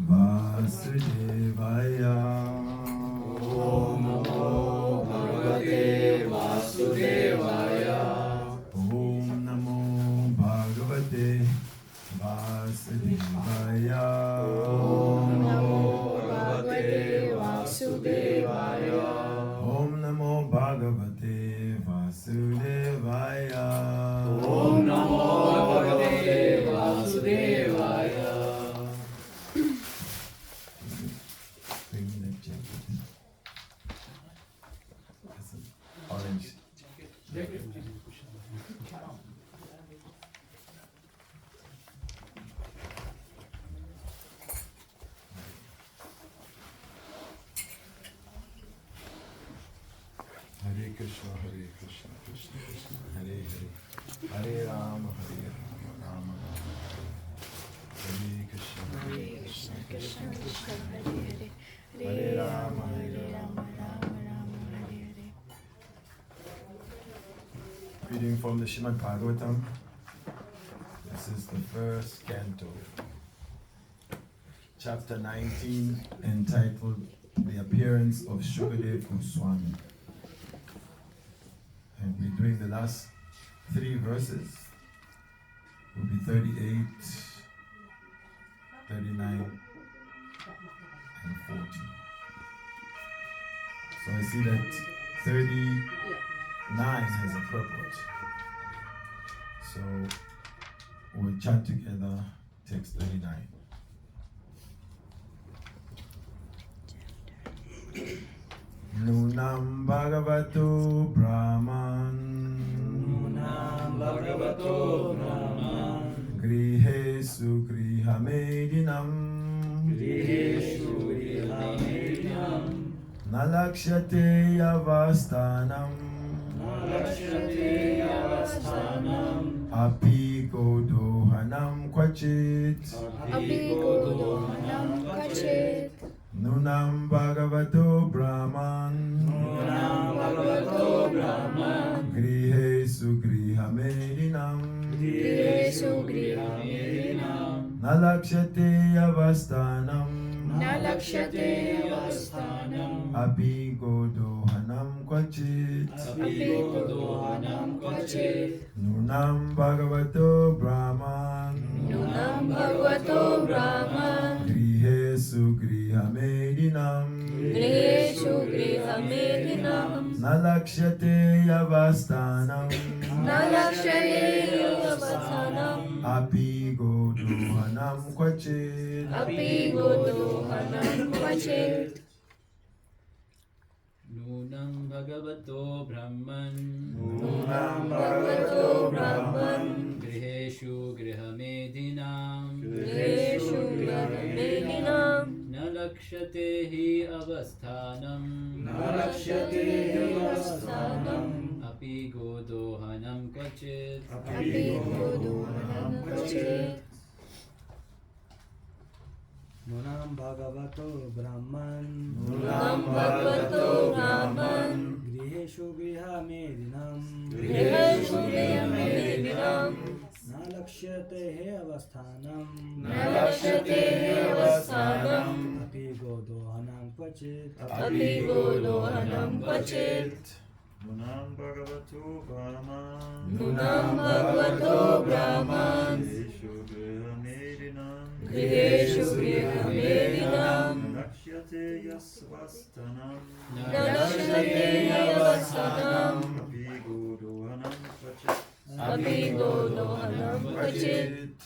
Vasudevaya. Om Namo Bhagavate Vasudevaya. Om Namo Bhagavate Vasudevaya. Om Namo Bhagavate Vasudevaya. Om Namo Bhagavate Vasudevaya. Om Namo Bhagavate Vasudevaya. Bring me that jacket. That's an orange. Hare Krishna, Krishna Krishna, Hare Hare, Hare Rama, Rama Rama, Hare Krishna, Krishna Krishna, Hare Rama, Rama Rama, Hare Hare. Reading from the Srimad Bhagavatam. This is the first canto, chapter 19, entitled The Appearance of Sukadeva Goswami. And we're doing the last 3 verses. Will be 38, 39, and 40. So I see that 39 has a purport. So we'll chant together text 39. Nunam Bhagavato Brahman. Nunam Bhagavato Brahman. Grihesu Grihamedinam. Griheshu Grihamedinam. Nalakshate Yavastanam. Nalakshate Yavasthanam. Api Godohanam Kvachit. Api Godohanam Kvachit. Nunam Bhagavato Brahman. Nunam Bhagavato Brahman. Grihesu Grihamedinam. Griheshu Grihamedinam. Nalakshate Yavastanam. Nalakshate Yavasthanam. Api Godohanam Kvachit. Api Godohanam Kvachit. Nunam Bhagavato Brahman. Nunam Bhagavato Brahman. Grihesu Grihamedinam. Griheshu Grihamedinam. Nalakshate Yavastanam. Nalakshate Yavasthanam. Api Godohanam Kvachit. Api Godohanam Kvachit. Nunam Bhagavato Brahman. Nunam Bhagavato Brahman. Griheshu Grihamedinam. Griheshu Grihamedinam. Nalakshate hi avasthanam. Nalakshate Yavasthanam. Api Godohanam Kvachit. Api Godohanam Kvachit. Nunam Bhagavato Brahman. Nunam Bhagavato Brahman. Griheshu Grihamedinam. Griheshu Grihamedinam. Nalakshate Avasthanam. Nalakshate Yavasthanam. Api Godohanam Kvachit. Api Godohanam Kvachit. Nunam Bhagavato Brahman. Nunam Bhagavato Brahman. Grihesu Grihamedinam. Griheshu Grihamedinam. Nalakshate Yavastanam. Nalakshate Yavasthanam. Api Godohanam Kvachit. Api Godohanam Kvachit.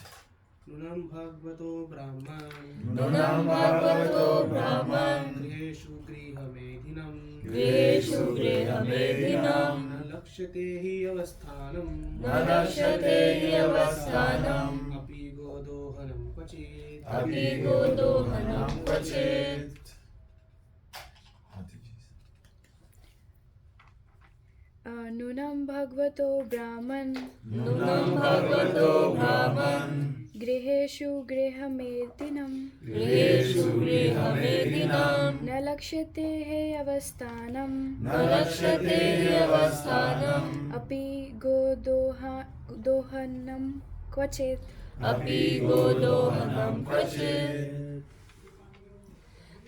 Nunam Bhagavato Brahman. Nunam Bhagavato Brahman. Griheshu Grihamedinam. Griheshu Grihamedinam. Nalakshate Yavasthanam. Nalakshate Yavasthanam. Api Godohanam Kvachit. Api Godohanam Kvachit. Nunam Bhagavato Brahman. Nunam Bhagavato Brahman. Griheshu Grihamedinam. Griheshu Grihamedinam. Nalakshate Avasthanam. Nalakshate Yavasthanam. Api Godohanam Kvachit. Api Godohanam Kvachit.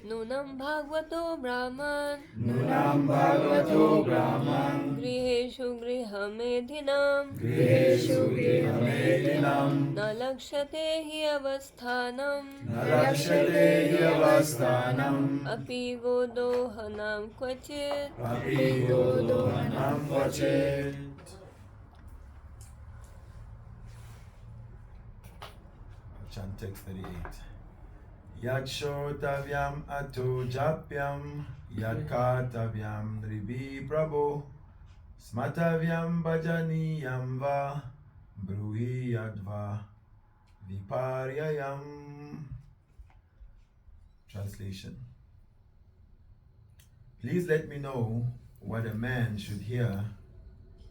नूनं भागवतो ब्राह्मण नूनां भगवतो ब्राह्मण गृहेषु गृहमेधिनां गृहेषु गृहमेधिनां न लक्ष्यते हि अवस्थानं न लक्ष्यते हि अवस्थानम् अपि गोदोहनं क्वचित् अपि गोदोहनं क्वचित् Chant text 38. Yad shotavyam ato japyam yad kartavyam ribi prabhu smatavyam bhajaniyam va bruhi yadva viparyayam. Translation. Please let me know what a man should hear,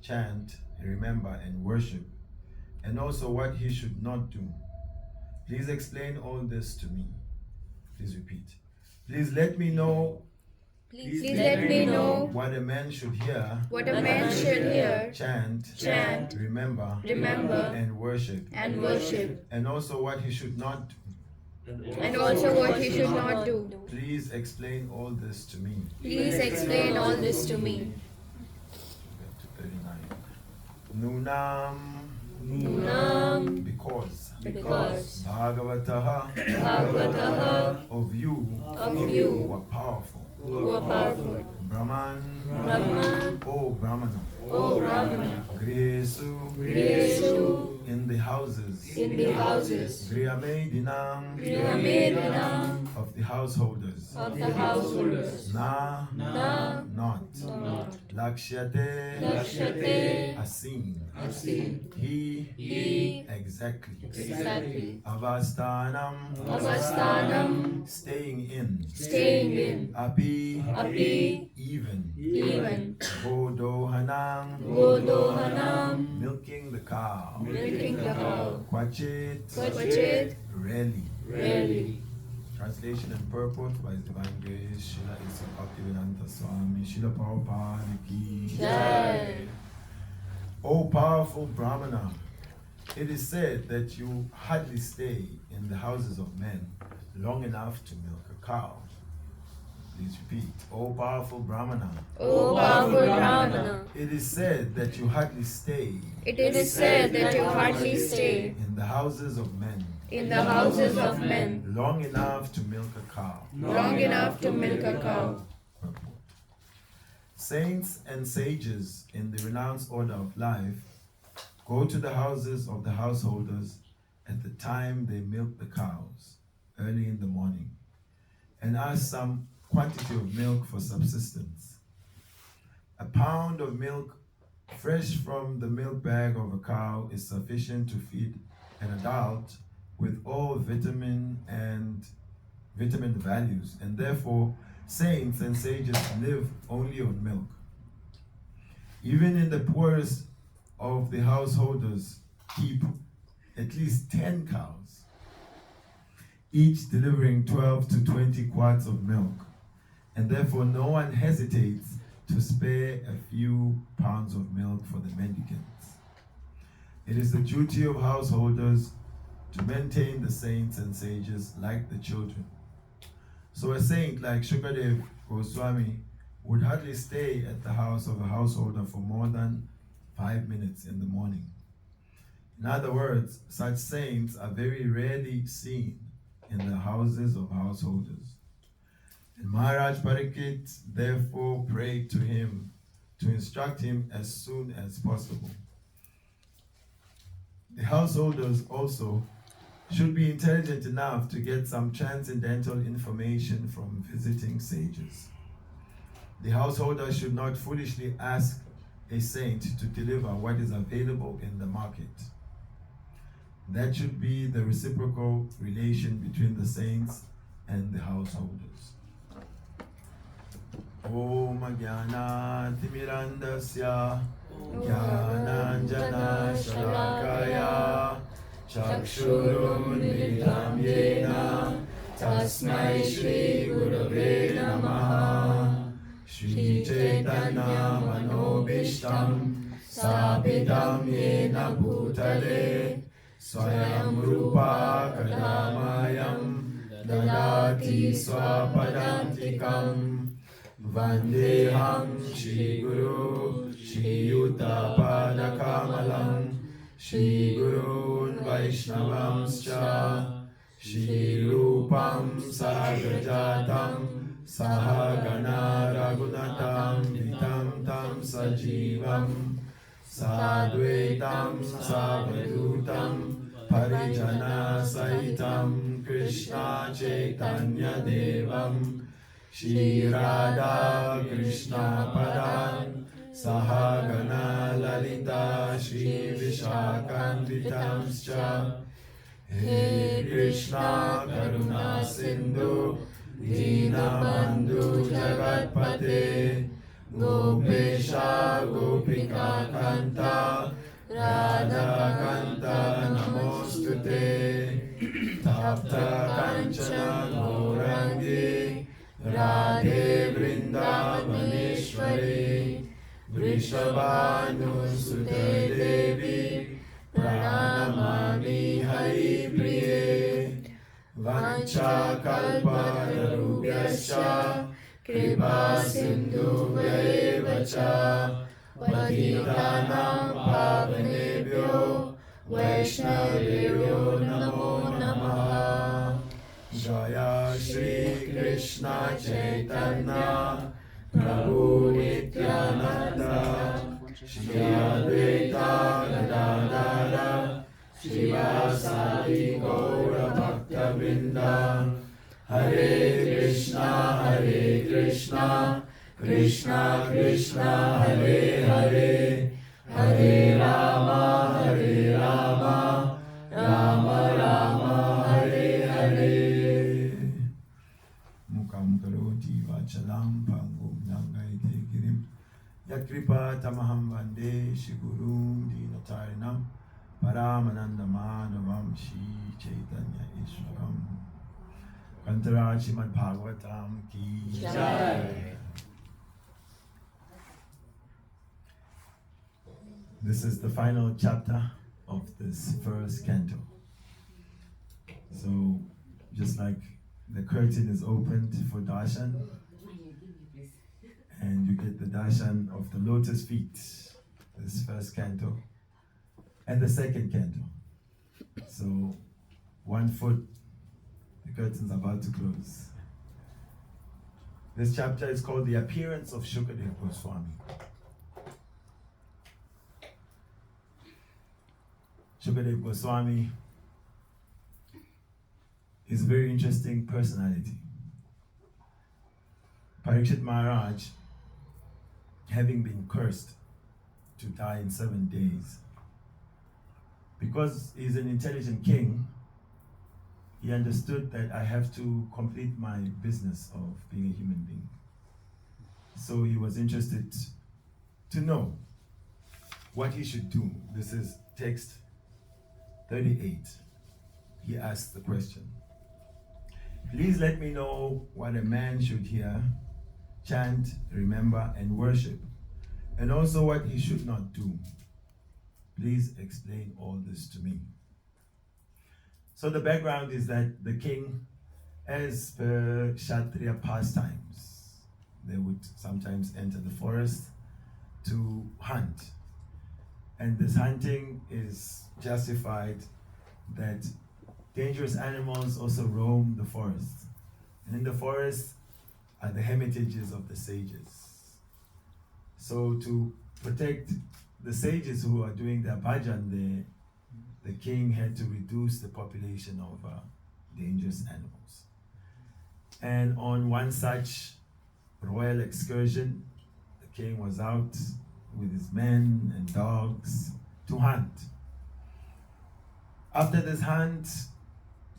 chant, remember and worship, and also what he should not do. Please explain all this to me. Please repeat. Please let me know. Please let me know what a man should hear, what a man should hear, chant, remember, and worship, and also what he should not do. and also what he should not do. Please explain all this to me. Please explain all this to me. Back to 39. Nunam, because Bhagavataha, of you who are powerful, Brahman, O Brahmana, Grihesu, in the houses, Griyamedinam, of the householders, Na, not, Lakshyate, as seen, He, exactly, Avasthanam, staying in, Api, even, Godohanam, milking the cow, Kwachit, rarely. Translation and purport by His Divine Grace, Srila Esa Bhaktivedanta Swami, Srila Prabhupada Ki Jai. O powerful Brahmana, it is said that you hardly stay in the houses of men long enough to milk a cow. Please repeat. O powerful Brahmana, it is said that you hardly stay It is said that you hardly stay in the houses of men in the houses of men long enough to milk a cow. Purport. Saints and sages in the renounced order of life go to the houses of the householders at the time they milk the cows, early in the morning, and ask some quantity of milk for subsistence. A pound of milk fresh from the milk bag of a cow is sufficient to feed an adult with all vitamin values, and therefore saints and sages live only on milk. Even in the poorest of the householders keep at least 10 cows, each delivering 12 to 20 quarts of milk, and therefore no one hesitates to spare a few pounds of milk for the mendicants. It is the duty of householders to maintain the saints and sages like the children. So a saint like Sukadeva Goswami would hardly stay at the house of a householder for more than 5 minutes in the morning. In other words, such saints are very rarely seen in the houses of householders. And Maharaj Parikshit therefore prayed to him to instruct him as soon as possible. The householders also should be intelligent enough to get some transcendental information from visiting sages. The householder should not foolishly ask a saint to deliver what is available in the market. That should be the reciprocal relation between the saints and the householders. Om Jnana Timirandasya Jnananjana Shalakaya Chakshurunmilitam Yena Tasmai Shri Gurave Namaha Shri Chaitanya Manobishtam Sabidam Yena Bhutale Swayam Rupa Kadamayam dadati swapadantikam Vandeham Shri Guru Shri Yuta Padakamalam Shri Gurun Vaishnavamscha Shri Rupam Sagrajatam Sahagana Raghunatam Vitam Tam Sajivam Sadvaitam Savadutam Parijana Saitam Krishna Chaitanya Devam Shri Radha Krishna Padan Sahagana Lalita Shri Vishakhanvitamscha He Krishna Karuna Sindhu Dinabandhu Jagatpate Gopesha Gopika Kanta Radha Kanta Namostute Tapta Kanchana Gaurangi Radhe Vrindavaneshwari Vrishabhanu Sute Devi Pranamami Hari Priye Vancha Kalpa Tarubhyascha Kripa Sindhu Vacha Patitanam Pavanebhyo Vaishnavebhyo Namo Namaha Jaya Shri Krishna Chaitanya Prabhu Nityananda Shri Advaita Gadadara Srivasadi Gaura Bhakta Vrinda Hare Krishna Krishna Krishna Hare Hare Hare Rama Rama Rama Hare Hare Mukam Karoti Vachalam Pangum Nangaite Girim Yakripa Tamaham Vande Shigurum Dinatarinam Paramananda Madhavam Shri Chaitanya Ishwaram Kantara Srimad Bhagavatam Ki Jai. This is the final chapter of this first canto. So, just like the curtain is opened for darshan, and you get the darshan of the lotus feet, this first canto, and the second canto. So, 1 foot, the curtain's about to close. This chapter is called The Appearance of Sukadeva Goswami. Sukadeva Goswami is a very interesting personality. Parikshit Maharaja, having been cursed to die in 7 days, because he's an intelligent king, he understood that I have to complete my business of being a human being. So he was interested to know what he should do. This is text 38. He asked the question, please let me know what a man should hear, chant, remember, and worship, and also what he should not do. Please explain all this to me. So the background is that the king, as per Kshatriya pastimes, they would sometimes enter the forest to hunt. And this hunting is justified that dangerous animals also roam the forest. And in the forest are the hermitages of the sages. So to protect the sages who are doing their bhajan there, the king had to reduce the population of dangerous animals. And on one such royal excursion, the king was out with his men and dogs to hunt. After this hunt,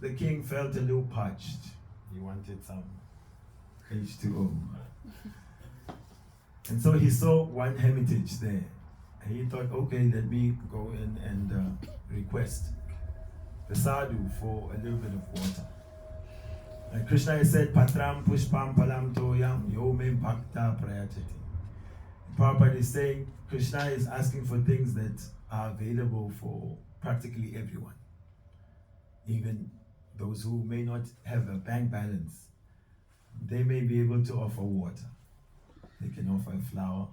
the king felt a little parched. He wanted some H2O. And so he saw one hermitage there. And he thought, okay, let me go in and request the sadhu for a little bit of water. And Krishna has said, Patram pushpam palam toyam yome bhakta prayachati. Prabhupada is saying, Krishna is asking for things that are available for practically everyone. Even those who may not have a bank balance, they may be able to offer water. They can offer a flower,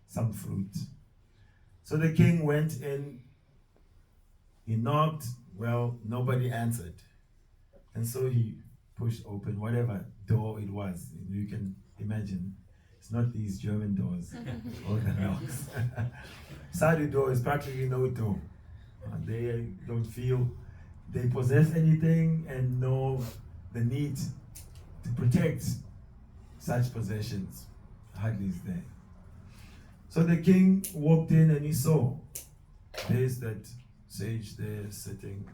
some fruit. So the king went in, he knocked, well, nobody answered. And so he pushed open whatever door it was. You can imagine, it's not these German doors or the locks. Sadhu door is practically no door. They don't feel they possess anything and know the need to protect such possessions. Hardly is there. So the king walked in and he saw there's that sage there sitting.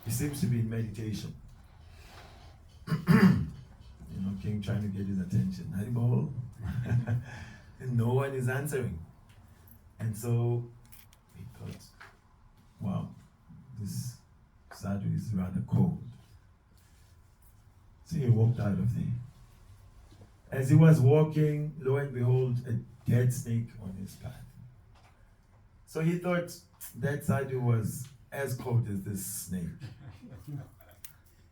He seems to be in meditation. King trying to get his attention. Haribol. And no one is answering. And so he thought, wow, this sadhu is rather cold. So he walked out of there. As he was walking, lo and behold, a dead snake on his path. So he thought that sadhu was as cold as this snake.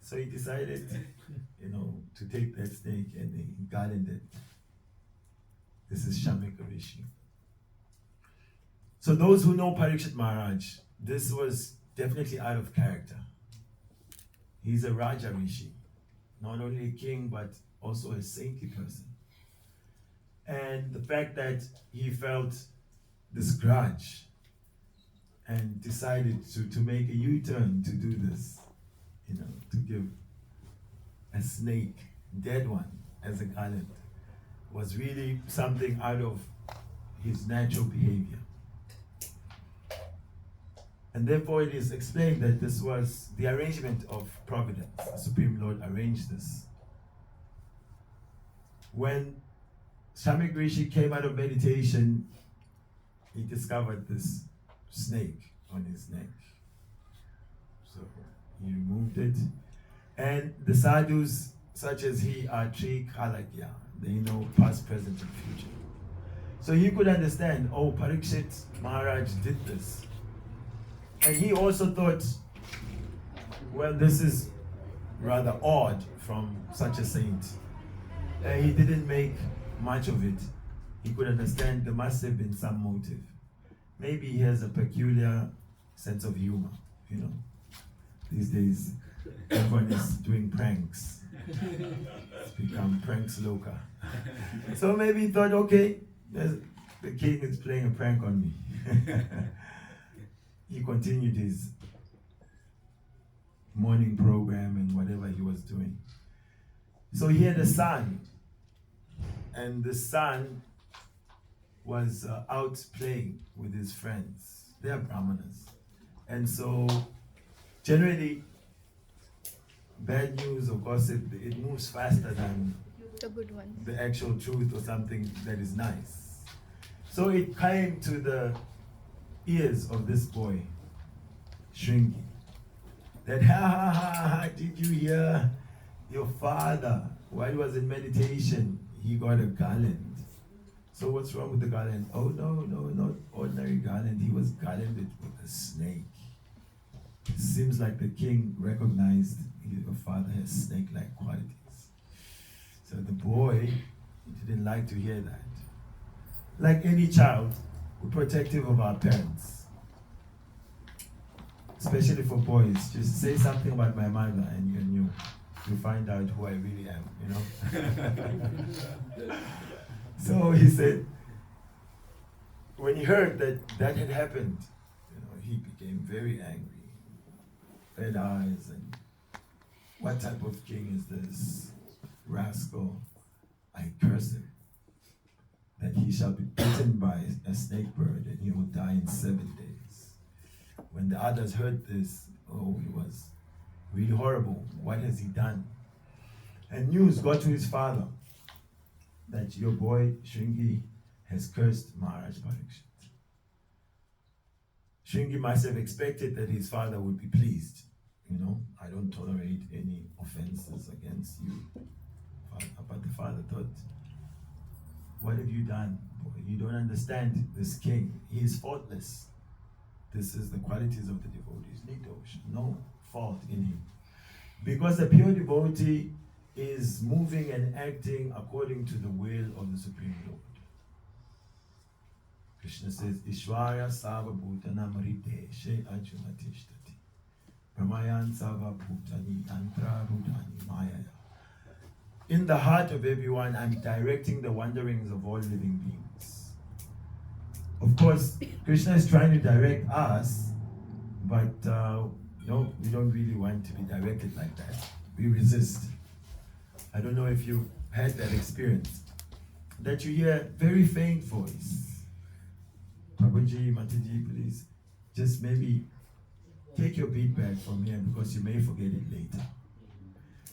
So he decided, to take that snake and he garlanded it. This is Shamika Rishi. So those who know Parikshit Maharaj, this was definitely out of character. He's a Raja Rishi, not only a king but also a saintly person. And the fact that he felt this grudge and decided to make a U-turn to do this, to give a snake, dead one, as a garland, was really something out of his natural behavior. And therefore it is explained that this was the arrangement of providence. The Supreme Lord arranged this. When Shamik Rishi came out of meditation, he discovered this snake on his neck. So he removed it. And the sadhus, such as he, are tri khalagya. They know past, present, and future. So he could understand, Parikshit Maharaj did this. And he also thought, well, this is rather odd from such a saint. He didn't make much of it. He could understand there must have been some motive. Maybe he has a peculiar sense of humor, These days, everyone is doing pranks. It's become pranks loca. So maybe he thought, okay, the king is playing a prank on me. He continued his morning program and whatever he was doing. So he had a son, and the son was out playing with his friends. They are brahmanas. And so generally, bad news or gossip, it moves faster than The good ones. the actual truth or something that is nice. So it came to the ears of this boy, Shringi, that did you hear your father, while he was in meditation, he got a garland. So what's wrong with the garland? Oh no, not ordinary garland. He was garlanded with a snake. It seems like the king recognized your father has snake-like qualities. So the boy didn't like to hear that. Like any child, we're protective of our parents. Especially for boys. Just say something about my mother and you find out who I really am, So he said, when he heard that had happened, he became very angry. Red eyes, and what type of king is this rascal? I curse him, that he shall be bitten by a snake bird and he will die in 7 days. When the others heard this, it was really horrible. What has he done? And news got to his father that your boy Shringi has cursed Maharaj Parikshit. Shringi must have expected that his father would be pleased. I don't tolerate any offenses against you. But the father thought, what have you done, boy? You don't understand this king. He is faultless. This is the qualities of the devotees. No fault in him. Because the pure devotee is moving and acting according to the will of the Supreme Lord. Krishna says, Ishvaya Sava Bhutanam Rideshe Arjuna Tishtati. Brahmayan Sava Bhutani Antra Rudhani Maya. In the heart of everyone, I'm directing the wanderings of all living beings. Of course, Krishna is trying to direct us, but no, we don't really want to be directed like that. We resist. I don't know if you had that experience, that you hear very faint voice. Prabhuji, Mataji, please, just maybe take your beat back from here because you may forget it later.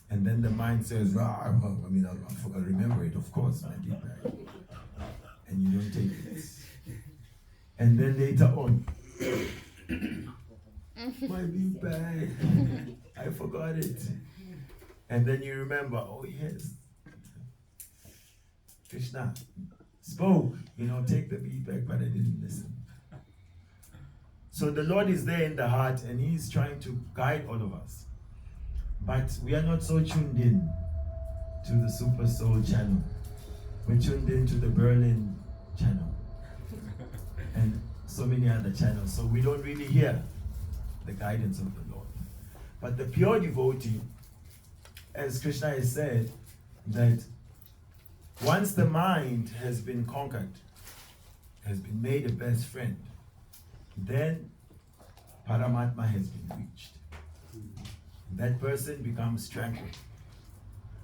And then the mind says, I'll remember it, of course, my beat back. And you don't take it. And then later on, my beat back, I forgot it. And then you remember, oh yes, Krishna spoke, take the beat back, but I didn't listen. So the Lord is there in the heart and He's trying to guide all of us. But we are not so tuned in to the Super Soul channel. We're tuned in to the Berlin channel and so many other channels. So we don't really hear the guidance of the Lord. But the pure devotee, as Krishna has said, that once the mind has been conquered, has been made a best friend, then Paramatma has been reached. That person becomes tranquil.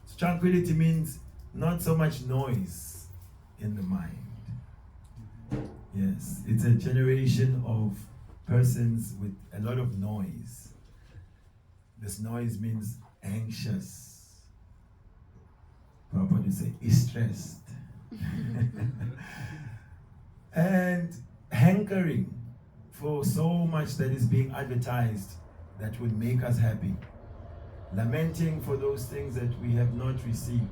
So tranquility means not so much noise in the mind. Yes, it's a generation of persons with a lot of noise. This noise means anxious. Prabhupada would say, stressed. And hankering for so much that is being advertised that will make us happy. Lamenting for those things that we have not received.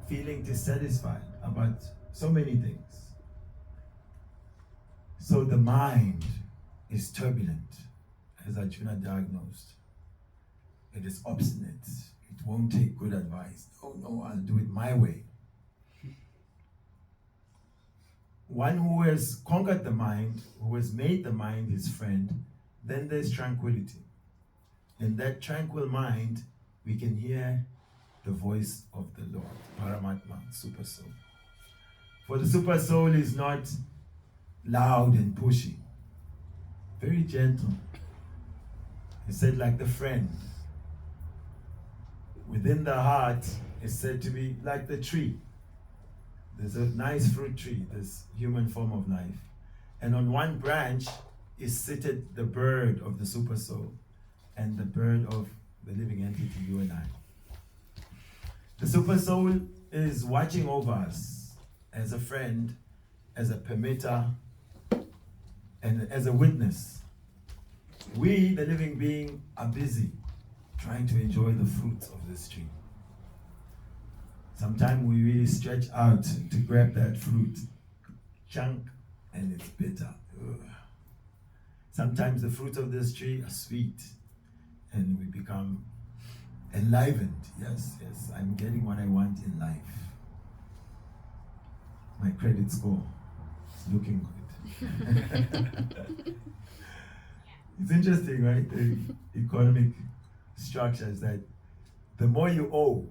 Feeling dissatisfied about so many things. So the mind is turbulent, as Arjuna diagnosed. It is obstinate. It won't take good advice. No, I'll do it my way. One who has conquered the mind, who has made the mind his friend, then there's tranquility. In that tranquil mind, we can hear the voice of the Lord, Paramatma, Super Soul. For the Super Soul is not loud and pushy, very gentle. He said, like the friend. Within the heart is said to be like the tree. There's a nice fruit tree, this human form of life. And on one branch is seated the bird of the Super Soul and the bird of the living entity, you and I. The Super Soul is watching over us as a friend, as a permitter, and as a witness. We, the living being, are busy trying to enjoy the fruits of this tree. Sometimes we really stretch out to grab that fruit, chunk, and it's bitter. Ugh. Sometimes the fruits of this tree are sweet, and we become enlivened. Yes, I'm getting what I want in life. My credit score is looking good. It's interesting, right? The economic structure is that the more you owe,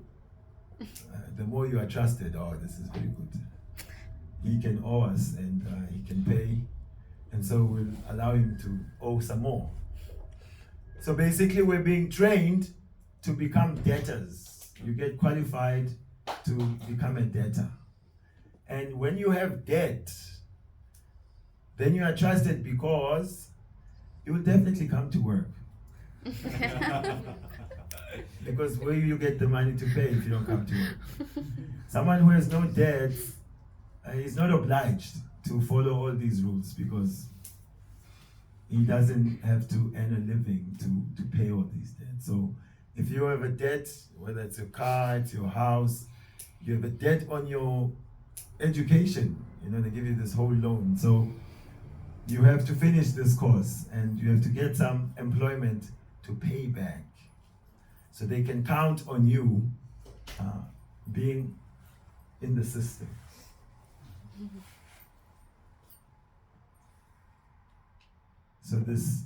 the more you are trusted. Oh, this is very good. He can owe us and he can pay, and so we'll allow him to owe some more. So basically we're being trained to become debtors. You get qualified to become a debtor. And when you have debt, then you are trusted because you will definitely come to work. Because where you get the money to pay if you don't come to work? Someone who has no debt is not obliged to follow all these rules because he doesn't have to earn a living to pay all these debts. So if you have a debt, whether it's your car, it's your house, you have a debt on your education, they give you this whole loan. So you have to finish this course and you have to get some employment to pay back So they can count on you being in the system. So this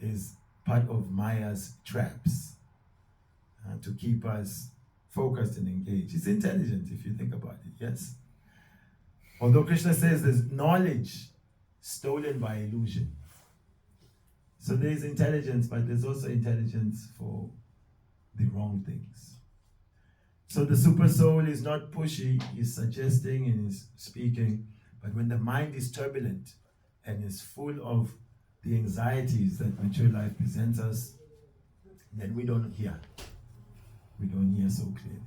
is part of Maya's traps to keep us focused and engaged. It's intelligent if you think about it, yes? Although Krishna says there's knowledge stolen by illusion. So there's intelligence, but there's also intelligence for the wrong things. So the super soul is not pushy, he's suggesting and he's speaking, but when the mind is turbulent and is full of the anxieties that mature life presents us, then we don't hear. We don't hear so clearly.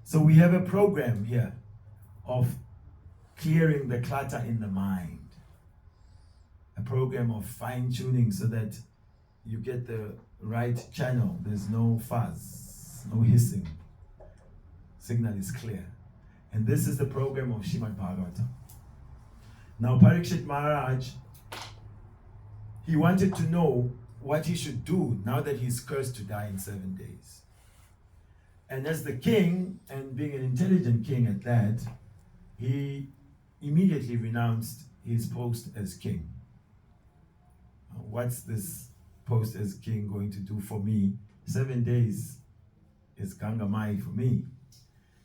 So we have a program here of clearing the clutter in the mind. A program of fine-tuning so that you get the right channel. There's no fuzz, no hissing. Signal is clear. And this is the program of Srimad Bhagavatam. Now Parikshit Maharaj, he wanted to know what he should do now that he's cursed to die in 7 days. And as the king, and being an intelligent king at that, he immediately renounced his post as king. What's this post as king going to do for me? 7 days is Gangamai for me.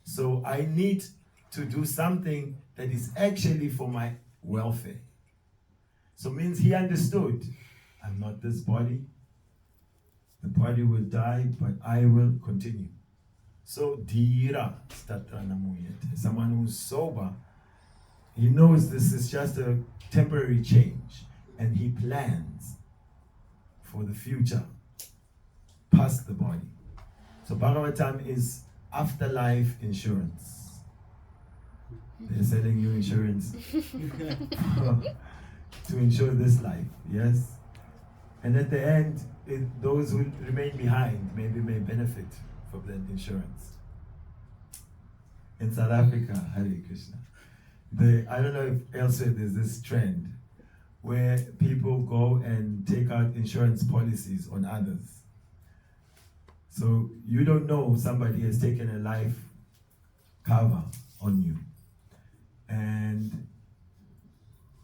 So I need to do something that is actually for my welfare. So means he understood, I'm not this body. The body will die, but I will continue. So dhira statranamuyate. Someone who's sober, he knows this is just a temporary change, and he plans for the future past the body. So Bhagavatam is afterlife insurance. They're selling you insurance to insure this life, yes? And at the end, those who remain behind maybe may benefit from that insurance. In South Africa, Hare Krishna, I don't know if elsewhere there's this trend where people go and take out insurance policies on others. So you don't know somebody has taken a life cover on you. And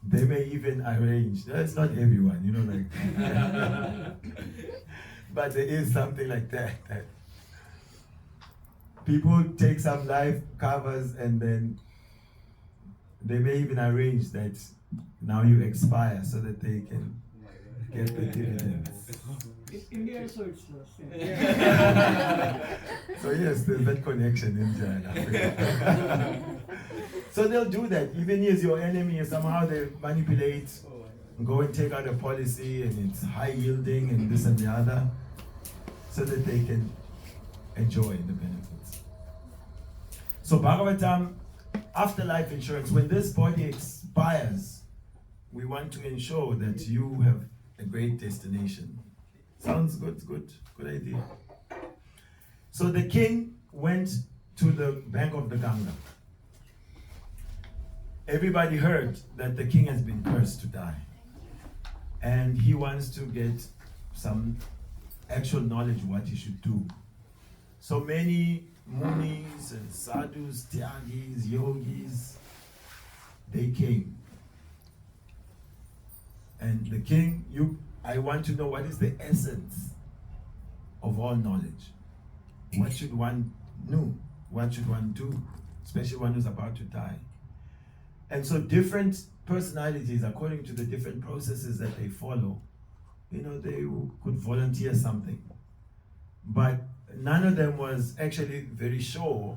they may even arrange, that's not everyone, you know, like, but there is something like that people take some life covers and then they may even arrange that now you expire so that they can get the dividends. India also it's the same. So yes, there's that connection in India and Africa. So they'll do that. Even as your enemy, somehow they manipulate, go and take out a policy and it's high yielding and this and the other, so that they can enjoy the benefits. So Bhagavatam, afterlife insurance, when this body expires, we want to ensure that you have a great destination. Sounds good, good idea. So the king went to the bank of the Ganga. Everybody heard that the king has been cursed to die. And he wants to get some actual knowledge what he should do. So many munis and sadhus, tyagis, yogis, they came. And the king, I want to know what is the essence of all knowledge. What should one know? What should one do? Especially one who's about to die. And so different personalities, according to the different processes that they follow, they could volunteer something. But none of them was actually very sure.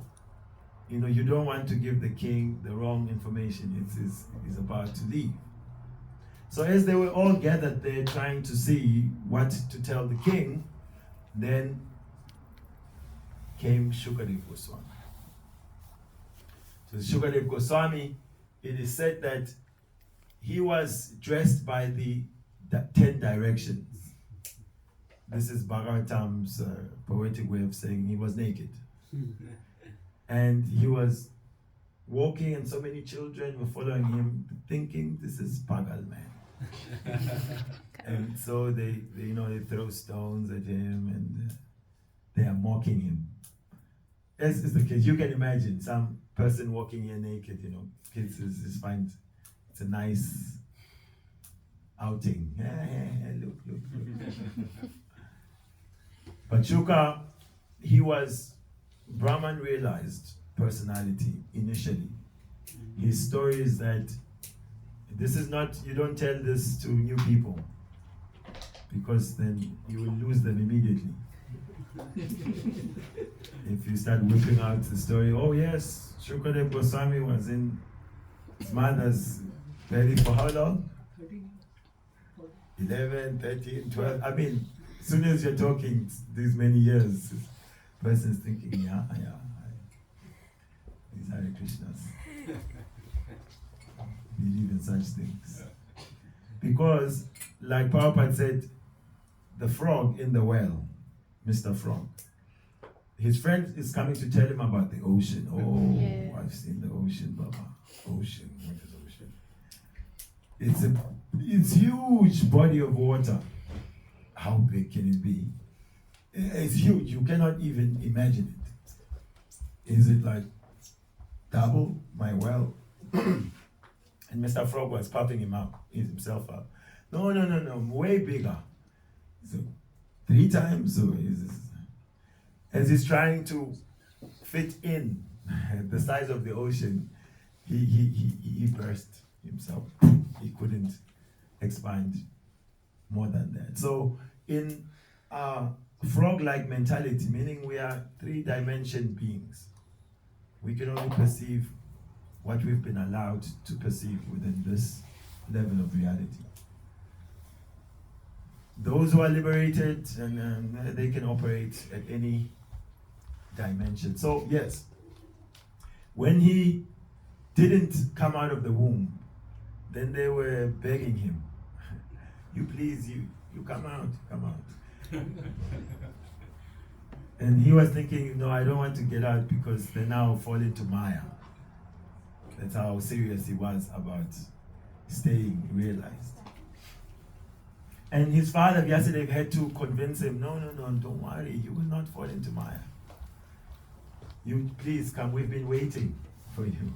You don't want to give the king the wrong information. He's about to leave. So as they were all gathered there trying to see what to tell the king, then came Sukadeva Goswami. So Sukadeva Goswami, it is said that he was dressed by the 10 directions. This is Bhagavatam's poetic way of saying he was naked. And he was walking and so many children were following him thinking this is Pagal man. And so they throw stones at him and they are mocking him. As is the case, you can imagine some person walking here naked, kids is find it's a nice outing. Look. But Shuka, he was Brahman realized personality initially. His story is that this is not, you don't tell this to new people because then you will lose them immediately. If you start whipping out the story, oh yes, Sukadeva Goswami was in his mother's belly for how long? 11, 13, 12. I mean, as soon as you're talking these many years, the person's thinking, yeah. These Hare Krishnas believe in such things. Because, like Prabhupada said, the frog in the well, Mr. Frog, his friend is coming to tell him about the ocean. Oh, yeah. I've seen the ocean, Baba. Ocean, what is ocean? It's huge body of water. How big can it be? It's huge. You cannot even imagine it. Is it like double my well? And Mr. Frog was puffing himself up. No, way bigger. So 3 times. So as he's trying to fit in the size of the ocean, he burst himself. He couldn't expand more than that. So in frog-like mentality, meaning we are 3-dimension beings, we can only perceive what we've been allowed to perceive within this level of reality. Those who are liberated, and they can operate at any dimension. So yes, when he didn't come out of the womb, then they were begging him, you please, you come out. And he was thinking, no, I don't want to get out because they now fall into Maya. That's how serious he was about staying realized. And his father, Vyasadeva, had to convince him, no, don't worry, you will not fall into Maya. You please come, we've been waiting for you.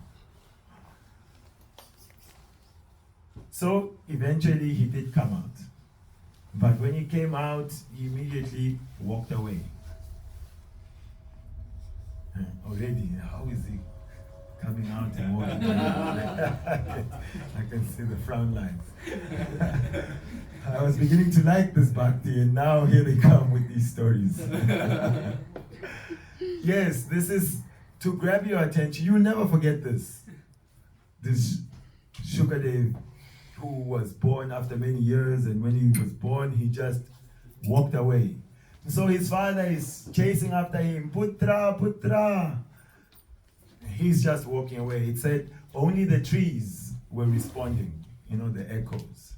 So eventually he did come out. But when he came out, he immediately walked away. Already, how is he coming out and walking away? I can see the frown lines. I was beginning to like this bhakti, and now here they come with these stories. Yes, this is to grab your attention. You'll never forget this. This Sukadeva, who was born after many years, and when he was born, he just walked away. So his father is chasing after him, Putra. He's just walking away. It said only the trees were responding, the echoes.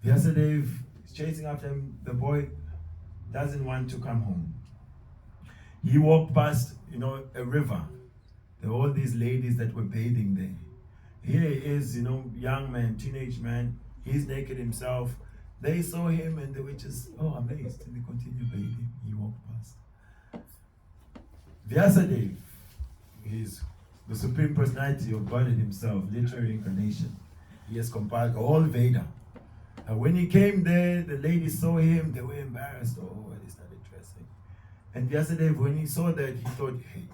Vyasadeva is chasing after him. The boy doesn't want to come home. He walked past, a river. There were all these ladies that were bathing there. Here he is, young man, teenage man. He's naked himself. They saw him and they were just, amazed. And they continued bathing. He walked past. Vyasadeva, he's the Supreme Personality of God himself, literary incarnation. He has compiled all Veda. And when he came there, the ladies saw him. They were embarrassed. They started dressing. And Vyasadeva, when he saw that, he thought, hey,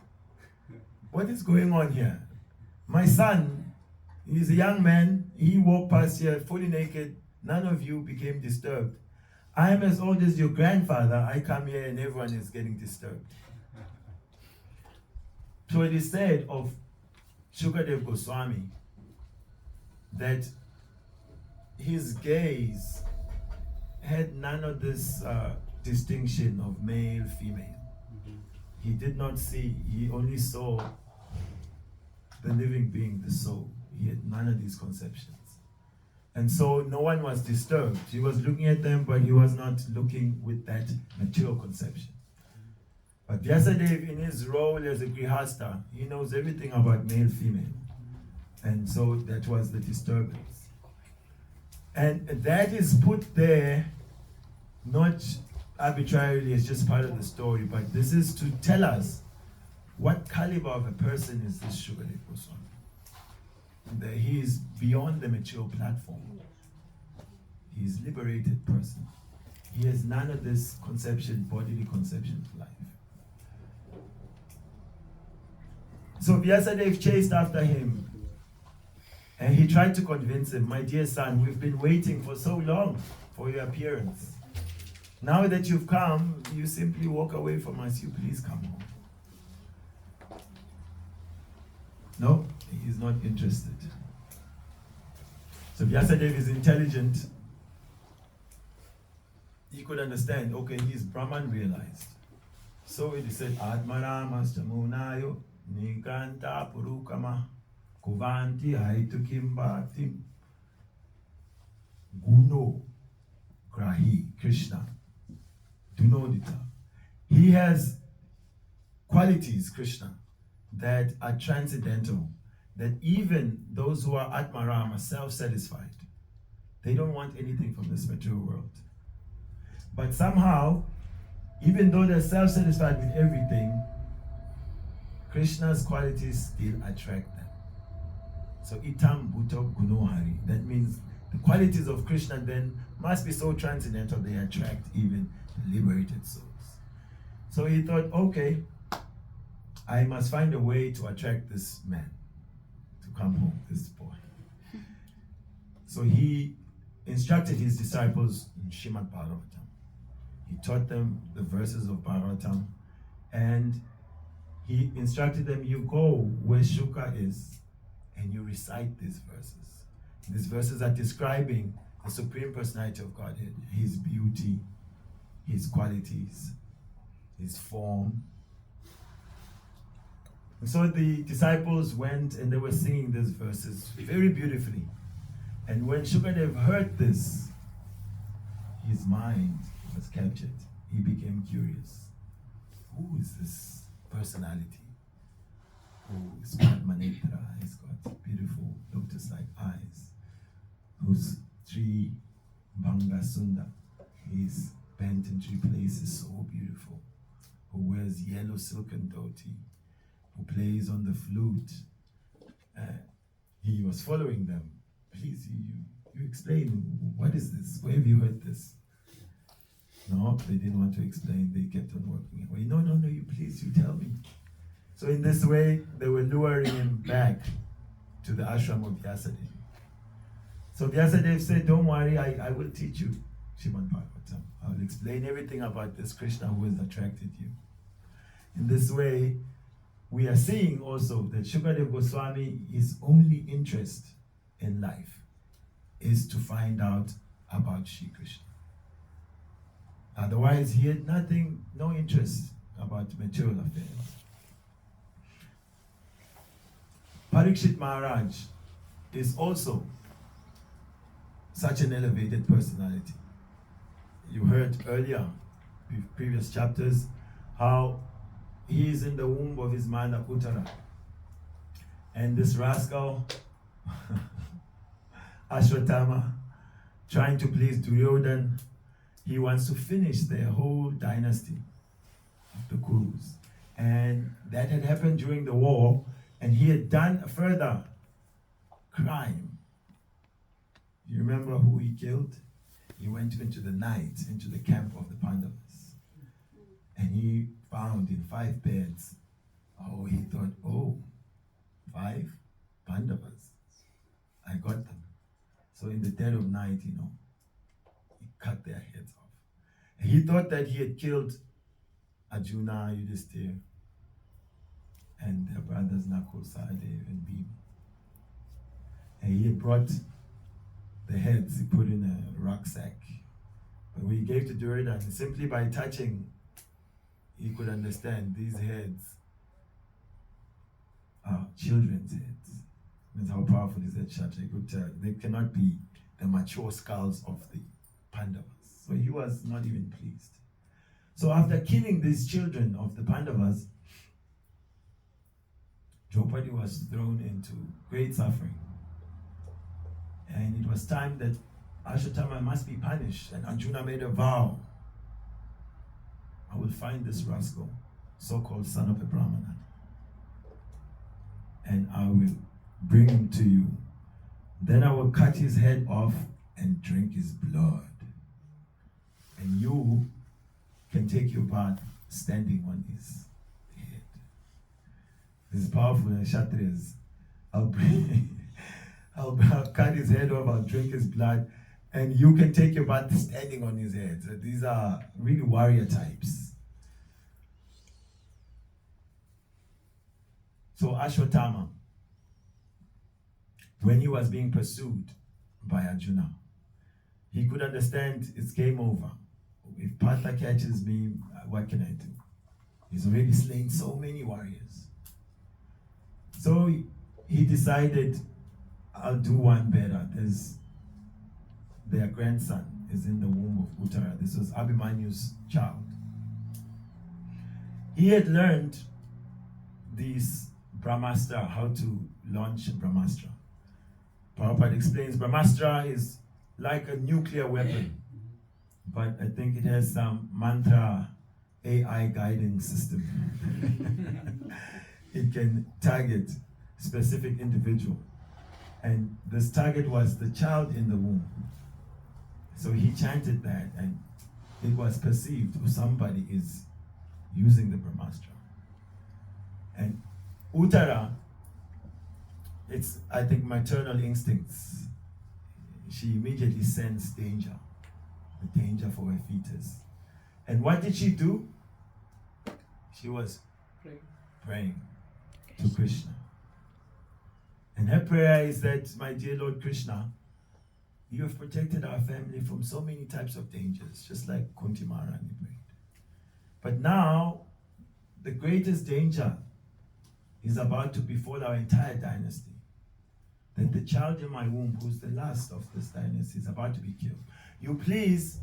what is going on here? My son, he's a young man. He walked past here fully naked. None of you became disturbed. I am as old as your grandfather. I come here and everyone is getting disturbed. So it is said of Sukadeva Goswami that his gaze had none of this distinction of male, female. He did not see, he only saw the living being, the soul. He had none of these conceptions. And so no one was disturbed. He was looking at them, but he was not looking with that material conception. But Vyasadeva, in his role as a grihasta, he knows everything about male, female. And so that was the disturbance. And that is put there not arbitrarily, it's just part of the story, but this is to tell us what caliber of a person is this Sukadeva Goswami. That he is beyond the mature platform. He is liberated person. He has none of this bodily conception of life. So Vyasadeva chased after him, and he tried to convince him, my dear son, we've been waiting for so long for your appearance. Now that you've come, you simply walk away from us, you please come home. No, he's not interested. So Vyasadeva is intelligent. He could understand, okay, he's Brahman realized. So he said, Atmaramas Chamunayo Nikanta Purukama Kuvanti Haitukimbati Guno Grahi Krishna Dunodita. He has qualities, Krishna, that are transcendental, that even those who are Atmaram are self-satisfied. They don't want anything from this material world. But somehow, even though they're self-satisfied with everything, Krishna's qualities still attract them. So itam bhuto gunohari. That means the qualities of Krishna then must be so transcendental they attract even the liberated souls. So he thought, okay, I must find a way to attract this man to come home, this boy. So he instructed his disciples in Srimad Bhagavatam. He taught them the verses of Bhagavatam, and he instructed them, you go where Shuka is and you recite these verses. These verses are describing the Supreme Personality of Godhead, his beauty, his qualities, his form. And so the disciples went and they were singing these verses very beautifully. And when Sukadeva heard this, his mind was captured. He became curious. Who is this personality? Who is Padmanetra? He's got beautiful lotus-like eyes. Whose three Banga Sunda, he's bent in three places, so beautiful. Who wears yellow silken dhoti, who plays on the flute. He was following them. Please, you explain, what is this? Where have you heard this? No, they didn't want to explain. They kept on walking away. No, you tell me. So in this way, they were luring him back to the ashram of Vyasadeva. So Vyasadeva said, don't worry, I will teach you Srimad Bhagavatam. I will explain everything about this Krishna who has attracted you. In this way, we are seeing also that Sukadeva Goswami, his only interest in life is to find out about Shri Krishna. Otherwise, he had no interest about material affairs. Parikshit Maharaja is also such an elevated personality. You heard earlier, in previous chapters, how he is in the womb of his mother Uttara. And this rascal, Ashwatthama, trying to please Duryodhana, he wants to finish their whole dynasty of the Kurus. And that had happened during the war, and he had done a further crime. You remember who he killed? He went into the night, into the camp of the Pandavas. And he found in 5 beds. Oh, he thought, 5 Pandavas. I got them. So in the dead of night, he cut their heads off. And he thought that he had killed Arjuna, Yudhishthira, and their brothers Nakul, Sahadev, and Bhima. And he had brought the heads, he put in a rucksack. But when he gave to Duryodhana, simply by touching, he could understand these heads are children's heads. That's how powerful is that chapter. He could tell they cannot be the mature skulls of the Pandavas. So he was not even pleased. So after killing these children of the Pandavas, Draupadi was thrown into great suffering. And it was time that Ashwatthama must be punished. And Arjuna made a vow will find this rascal, so-called son of a Brahmana, and I will bring him to you. Then I will cut his head off and drink his blood. And you can take your bath standing on his head. This is powerful, Kshatriyas. I'll cut his head off, I'll drink his blood, and you can take your bath standing on his head. So these are really warrior types. So Ashwatthama, when he was being pursued by Arjuna, he could understand it's game over. If Partha catches me, what can I do? He's already slain so many warriors. So he decided, I'll do one better. Their grandson is in the womb of Uttara. This was Abhimanyu's child. He had learned this Brahmastra, how to launch Brahmastra. Prabhupada explains Brahmastra is like a nuclear weapon, but I think it has some mantra AI guiding system. It can target specific individual. And this target was the child in the womb. So he chanted that, and it was perceived somebody is using the Brahmastra. And Uttara, it's, I think, maternal instincts. She immediately sensed danger, the danger for her fetus. And what did she do? She was praying to Krishna. And her prayer is that, my dear Lord Krishna, you have protected our family from so many types of dangers, just like Kunti Maharani prayed. But now, the greatest danger is about to befall our entire dynasty. That the child in my womb, who's the last of this dynasty, is about to be killed. You please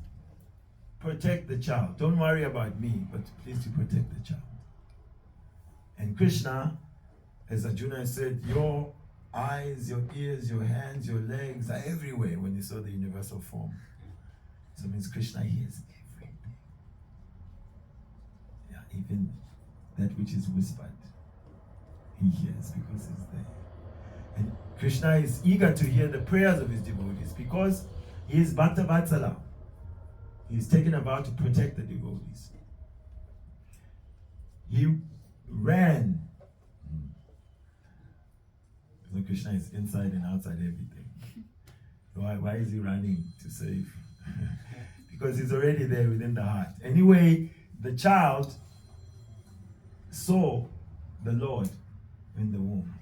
protect the child. Don't worry about me, but please do protect the child. And Krishna, as Arjuna said, your eyes, your ears, your hands, your legs are everywhere when you saw the universal form. So it means Krishna hears everything. Yeah, even that which is whispered, he hears because it's there. And Krishna is eager to hear the prayers of his devotees because he is Bhakta Vatsala. He is taken about to protect the devotees. He ran. So Krishna is inside and outside everything. Why is he running to save? Because he's already there within the heart. Anyway, the child saw the Lord in the womb.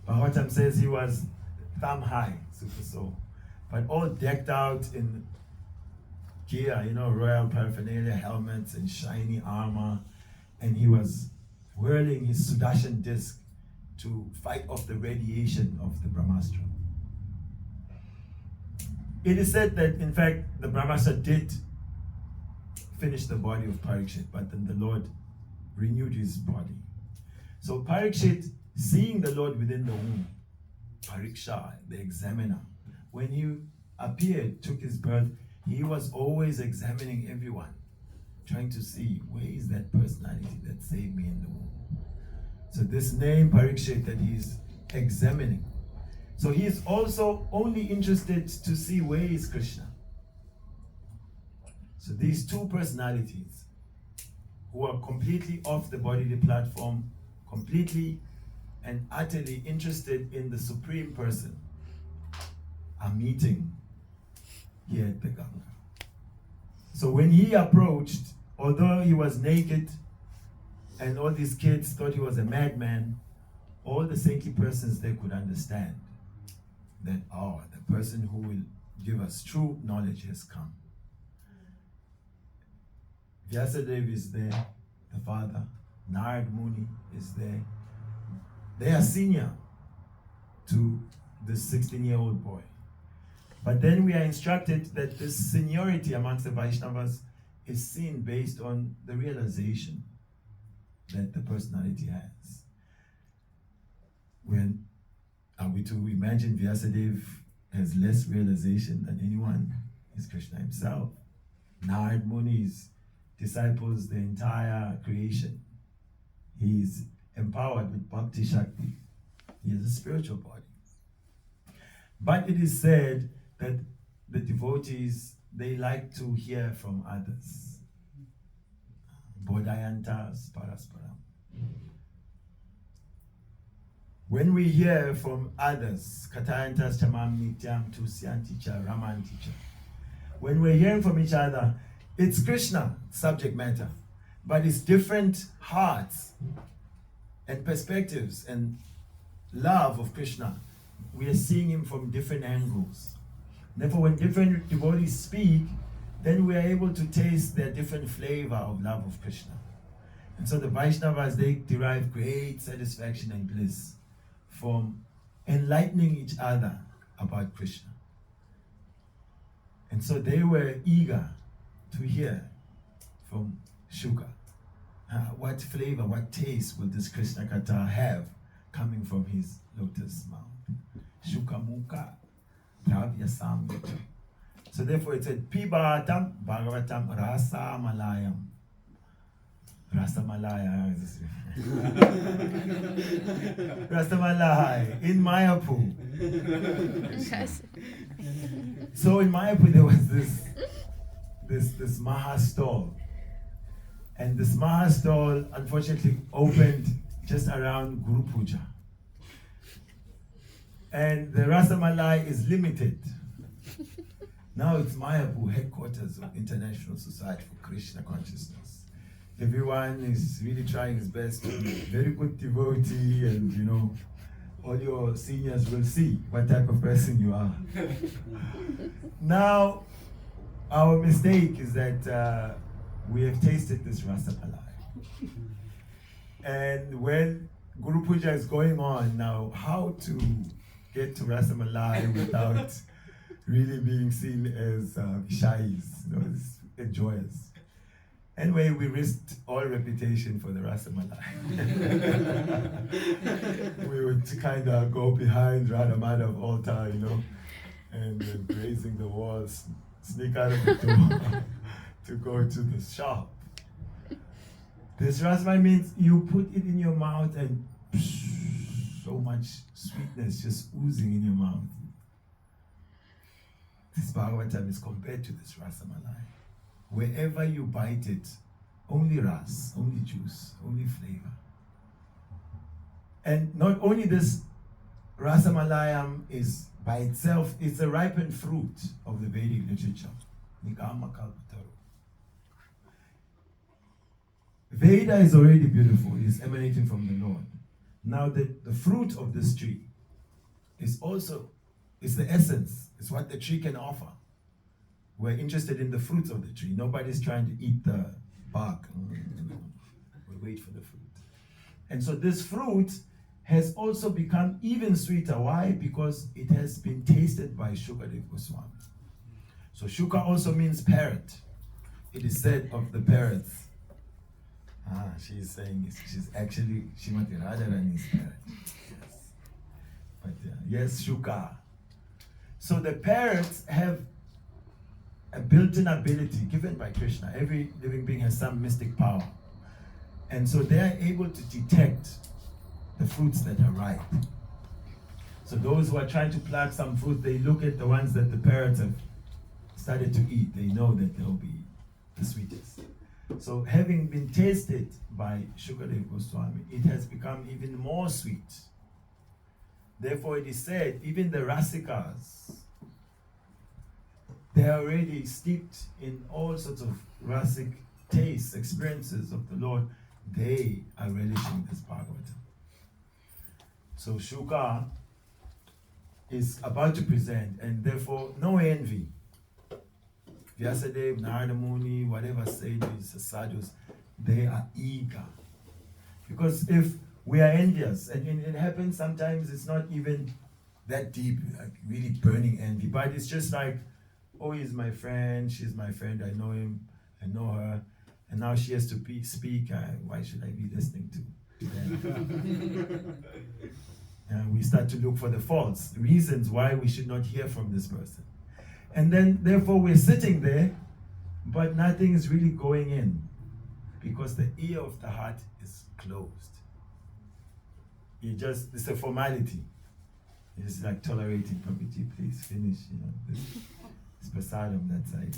Bhagavatam says he was thumb high, super soul, but all decked out in gear, royal paraphernalia, helmets and shiny armor, and he was whirling his Sudarshan disc to fight off the radiation of the Brahmastra. It is said that, in fact, the Brahmastra did finish the body of Parikshit, but then the Lord renewed his body. So Parikshit, seeing the Lord within the womb, Pariksha, the examiner, when he appeared, took his birth, he was always examining everyone, trying to see where is that personality that saved me in the womb. So this name Parikshit that he's examining. So he is also only interested to see where is Krishna. So these two personalities who are completely off the bodily platform, completely and utterly interested in the Supreme Person, are meeting here at the Ganga. So when he approached, although he was naked and all these kids thought he was a madman, all the saintly persons there could understand that, the person who will give us true knowledge has come. Vyasadeva is there, the father. Narad Muni is there. They are senior to this 16-year-old boy. But then we are instructed that this seniority amongst the Vaishnavas is seen based on the realization that the personality has. When are we to imagine Vyasadeva has less realization than anyone? Is Krishna himself. Narad Muni is disciples the entire creation. He is empowered with Bhakti Shakti. He has a spiritual body. But it is said that the devotees, they like to hear from others. Bodhayantas Parasparam. When we hear from others, Katayantas Tamam Nityam Tusyanti Cha Ramanti Cha. When we're hearing from each other, it's Krishna, subject matter. But it's different hearts and perspectives and love of Krishna. We are seeing him from different angles. Therefore, when different devotees speak, then we are able to taste their different flavor of love of Krishna. And so the Vaishnavas, they derive great satisfaction and bliss from enlightening each other about Krishna. And so they were eager to hear from Shuka. What flavor, what taste will this Krishna Katha have coming from his lotus mouth? Shuka Mukha Dravya Samyutta. So therefore it said, Pibatam Bhagavatam Rasa Malayam. Rasa Malaya. Rasa Malaya in Mayapur. Yes. So in Mayapur there was this Maha stall. And this Maha stall unfortunately opened just around Guru Puja. And the Rasa Malai is limited. Now it's Mayapur, headquarters of International Society for Krishna Consciousness. Everyone is really trying his best to be a very good devotee, and you know, all your seniors will see what type of person you are. Now, our mistake is that we have tasted this Rasa Malai. And when Guru Puja is going on now, how to get to Rasa Malai without really being seen as shais, you know, it's joyous. Anyway, we risked all reputation for the Rasa Malai. We would kind of go behind Radha Madhav altar, you know, and grazing the walls, sneak out of the door to go to the shop. This Rasa Malai means you put it in your mouth and so much sweetness just oozing in your mouth. This Bhagavatam is compared to this Rasa Malai. Wherever you bite it, only ras, only juice, only flavor. And not only this, Rasa Malayam is by itself, it's a ripened fruit of the Vedic literature. Nigama Kalpataru. Veda is already beautiful, it is emanating from the Lord. Now the fruit of this tree is also, it's the essence, it's what the tree can offer. We're interested in the fruits of the tree. Nobody's trying to eat the bark. We wait for the fruit. And so this fruit has also become even sweeter. Why? Because it has been tasted by Sukadeva Goswami. So Shuka also means parrot. It is said of the parrots. She's saying she's actually Srimati Radharani's parrot. Yes. But yes, Shuka. So the parrots have a built-in ability given by Krishna. Every living being has some mystic power. And so they are able to detect the fruits that are ripe. So those who are trying to pluck some fruit, they look at the ones that the parrots have started to eat. They know that they'll be the sweetest. So having been tasted by Sukadeva Goswami, it has become even more sweet. Therefore it is said, even the Rasikas, they are already steeped in all sorts of rasic tastes, experiences of the Lord. They are relishing this Bhagavatam. So Shuka is about to present, and therefore no envy. Vyasadeva, Narada Muni, whatever sages, sadhus, they are eager. Because if we are envious, and it happens sometimes, it's not even that deep, like really burning envy, but it's just like, oh, he's my friend, she's my friend, I know him, I know her, and now she has to speak, why should I be listening to them? And we start to look for the faults, the reasons why we should not hear from this person. And then, therefore, we're sitting there, but nothing is really going in. because the ear of the heart is closed. It's a formality. It's like tolerating. Prabhuji, please finish. It's prasadam that side.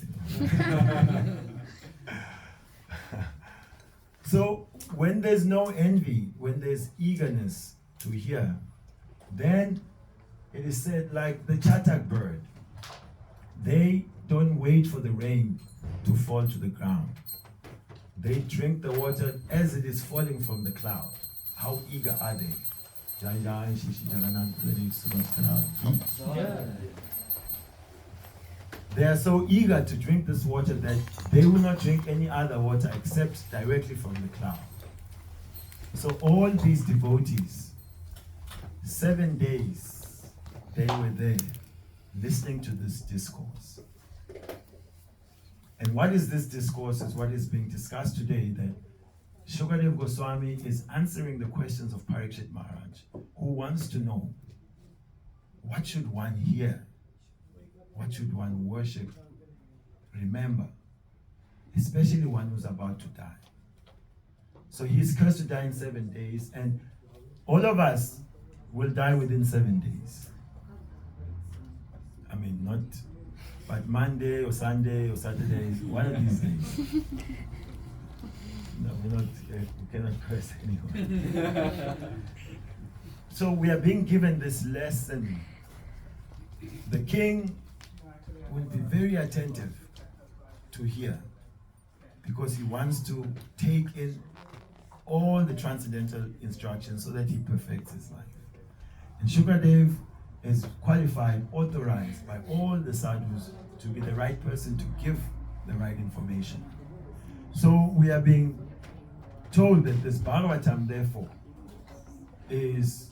So when there's no envy, when there's eagerness to hear, then it is said like the chatak bird. They don't wait for the rain to fall to the ground. They drink the water as it is falling from the cloud. How eager are they? They are so eager to drink this water that they will not drink any other water except directly from the cloud. So all these devotees, 7 days, they were there listening to this discourse. And what is this discourse is what is being discussed today, that Sukadeva Goswami is answering the questions of Parikshit Maharaja, who wants to know, what should one hear? What should one worship? Remember, especially one who's about to die. So he's cursed to die in 7 days, and all of us will die within 7 days. I mean, not, but Monday or Sunday or Saturday, one of these days. No, we cannot curse anyone. So we are being given this lesson. The king will be very attentive to hear, because he wants to take in all the transcendental instructions so that he perfects his life. And Shukadev is qualified, authorized by all the sadhus to be the right person to give the right information. So we are being told that this Bhagavatam, therefore, is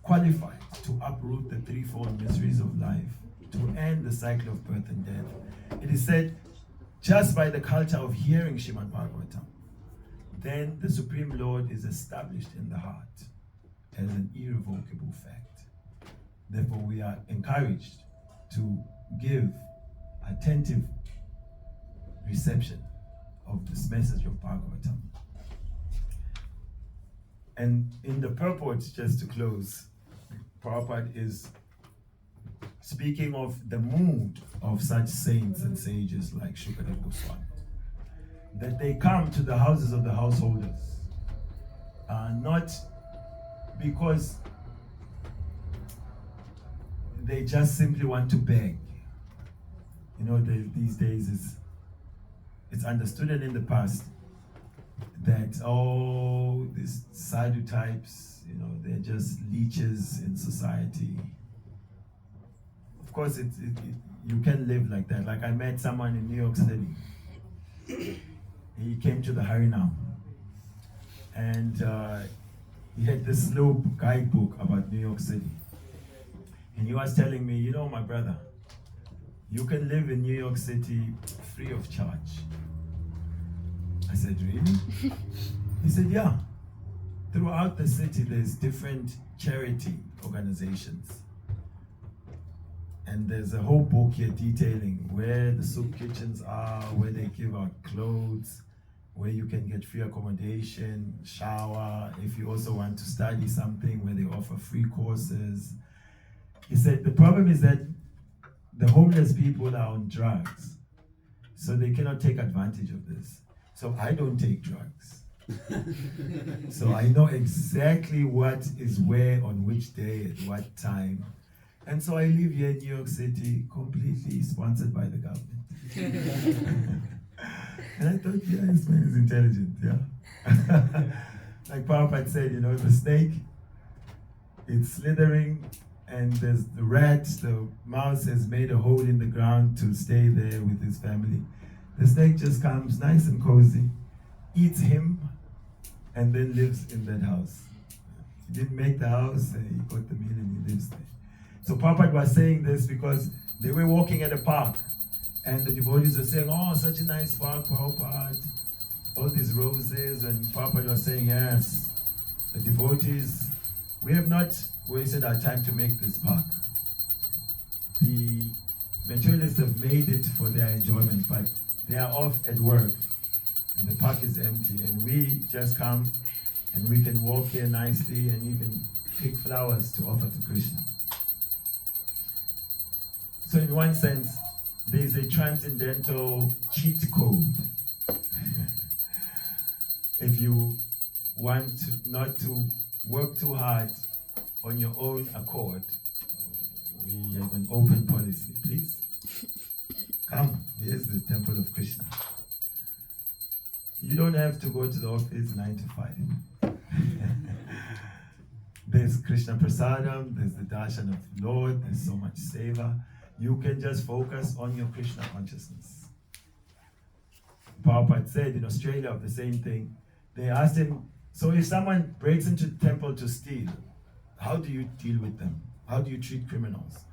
qualified to uproot the threefold miseries of life, to end the cycle of birth and death. It is said, just by the culture of hearing Srimad Bhagavatam, then the Supreme Lord is established in the heart as an irrevocable fact. Therefore, we are encouraged to give attentive reception of this message of Bhagavatam. And in the purport, just to close, Prabhupada is speaking of the mood of such saints and sages like Sukadeva Goswami, that they come to the houses of the householders, not because they just simply want to beg. These days it's understood, and in the past, that these sadhu types, they're just leeches in society. Of course, you can live like that. Like I met someone in New York City. He came to the Harinam, and he had this little guidebook about New York City. And he was telling me, my brother, you can live in New York City free of charge. I said, really? He said, yeah. Throughout the city, there's different charity organizations. And there's a whole book here detailing where the soup kitchens are, where they give out clothes, where you can get free accommodation, shower, if you also want to study something, where they offer free courses. He said, the problem is that the homeless people are on drugs, so they cannot take advantage of this. So I don't take drugs. So I know exactly what is where, on which day, at what time. And so I live here in New York City, completely sponsored by the government. And I thought, yeah, this man is intelligent, yeah. Like Prabhupada said, the snake, it's slithering, and there's the rat, the mouse has made a hole in the ground to stay there with his family. The snake just comes nice and cozy, eats him, and then lives in that house. He didn't make the house, and he got the meal and he lives there. So Prabhupada was saying this because they were walking at a park, and the devotees were saying, oh, such a nice park, Prabhupada, all these roses, and Prabhupada was saying, yes, the devotees, we have not wasted our time to make this park. The materialists have made it for their enjoyment, but they are off at work and the park is empty, and we just come and we can walk here nicely and even pick flowers to offer to Krishna. So in one sense, there is a transcendental cheat code. If you want not to work too hard on your own accord, we have an open policy. Please, come, here's the temple of Krishna. You don't have to go to the office 9 to 5. There's Krishna Prasadam, there's the darshan of the Lord, there's so much seva. You can just focus on your Krishna consciousness. Prabhupada said in Australia of the same thing. They asked him, so if someone breaks into the temple to steal, how do you deal with them? How do you treat criminals?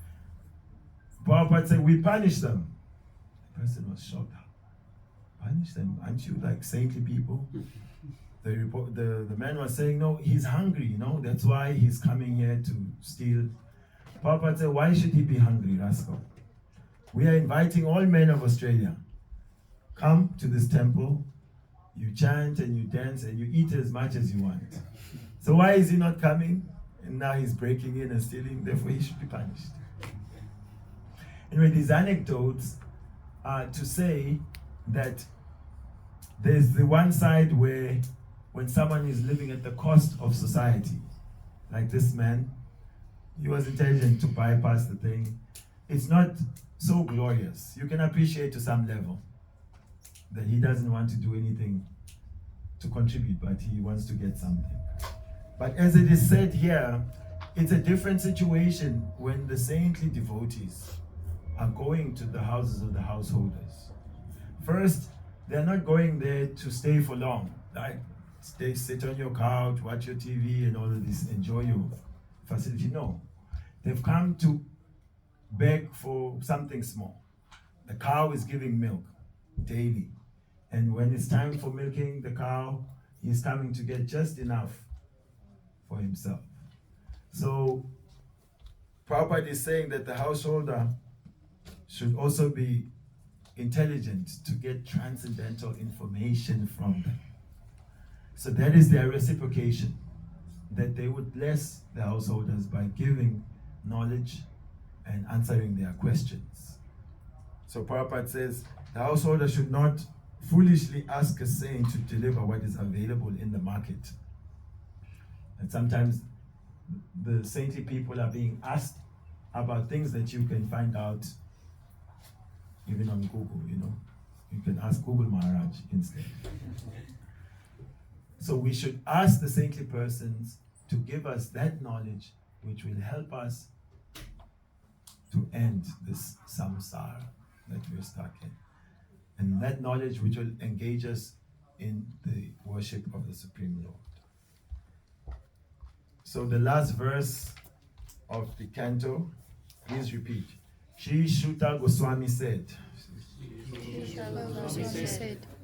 Prabhupada said, we punish them. The person was shocked. Punish them? Aren't you like saintly people? The man was saying, no, he's hungry, you know, that's why he's coming here to steal. Prabhupada said, why should he be hungry, rascal? We are inviting all men of Australia. Come to this temple, you chant and you dance and you eat as much as you want. So why is he not coming? And now he's breaking in and stealing, therefore he should be punished. Anyway, these anecdotes are to say that there's the one side where when someone is living at the cost of society, like this man, he was intelligent to bypass the thing. It's not so glorious. You can appreciate to some level that he doesn't want to do anything to contribute, but he wants to get something. But as it is said here, it's a different situation when the saintly devotees are going to the houses of the householders. First, they're not going there to stay for long. Like, stay, sit on your couch, watch your TV and all of this, enjoy your facility. No. They've come to beg for something small. The cow is giving milk daily. And when it's time for milking the cow, he's coming to get just enough for himself. So, Prabhupada is saying that the householder should also be intelligent to get transcendental information from them. So that is their reciprocation, that they would bless the householders by giving knowledge and answering their questions. So Prabhupada says, the householder should not foolishly ask a saint to deliver what is available in the market. And sometimes the saintly people are being asked about things that you can find out even on Google, you know. You can ask Google Maharaj instead. So we should ask the saintly persons to give us that knowledge which will help us to end this samsara that we're stuck in. And that knowledge which will engage us in the worship of the Supreme Lord. So the last verse of the canto, please repeat. Sukadeva Goswami said,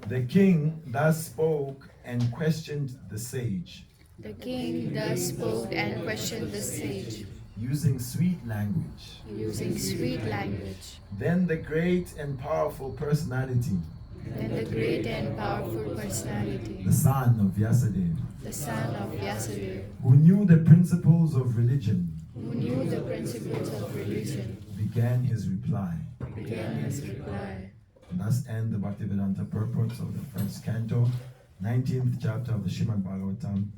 the king thus spoke and questioned the sage. The king thus spoke and questioned the sage, using sweet language. using sweet language. Then the great and powerful personality, Then the great and powerful personality, the son of Vyasadeva, the son of Vyasadeva, who knew the principles of religion, who knew the principles of religion, began his reply. began his reply. Thus end the Bhaktivedanta purports of the first canto, 19th chapter of the Srimad Bhagavatam,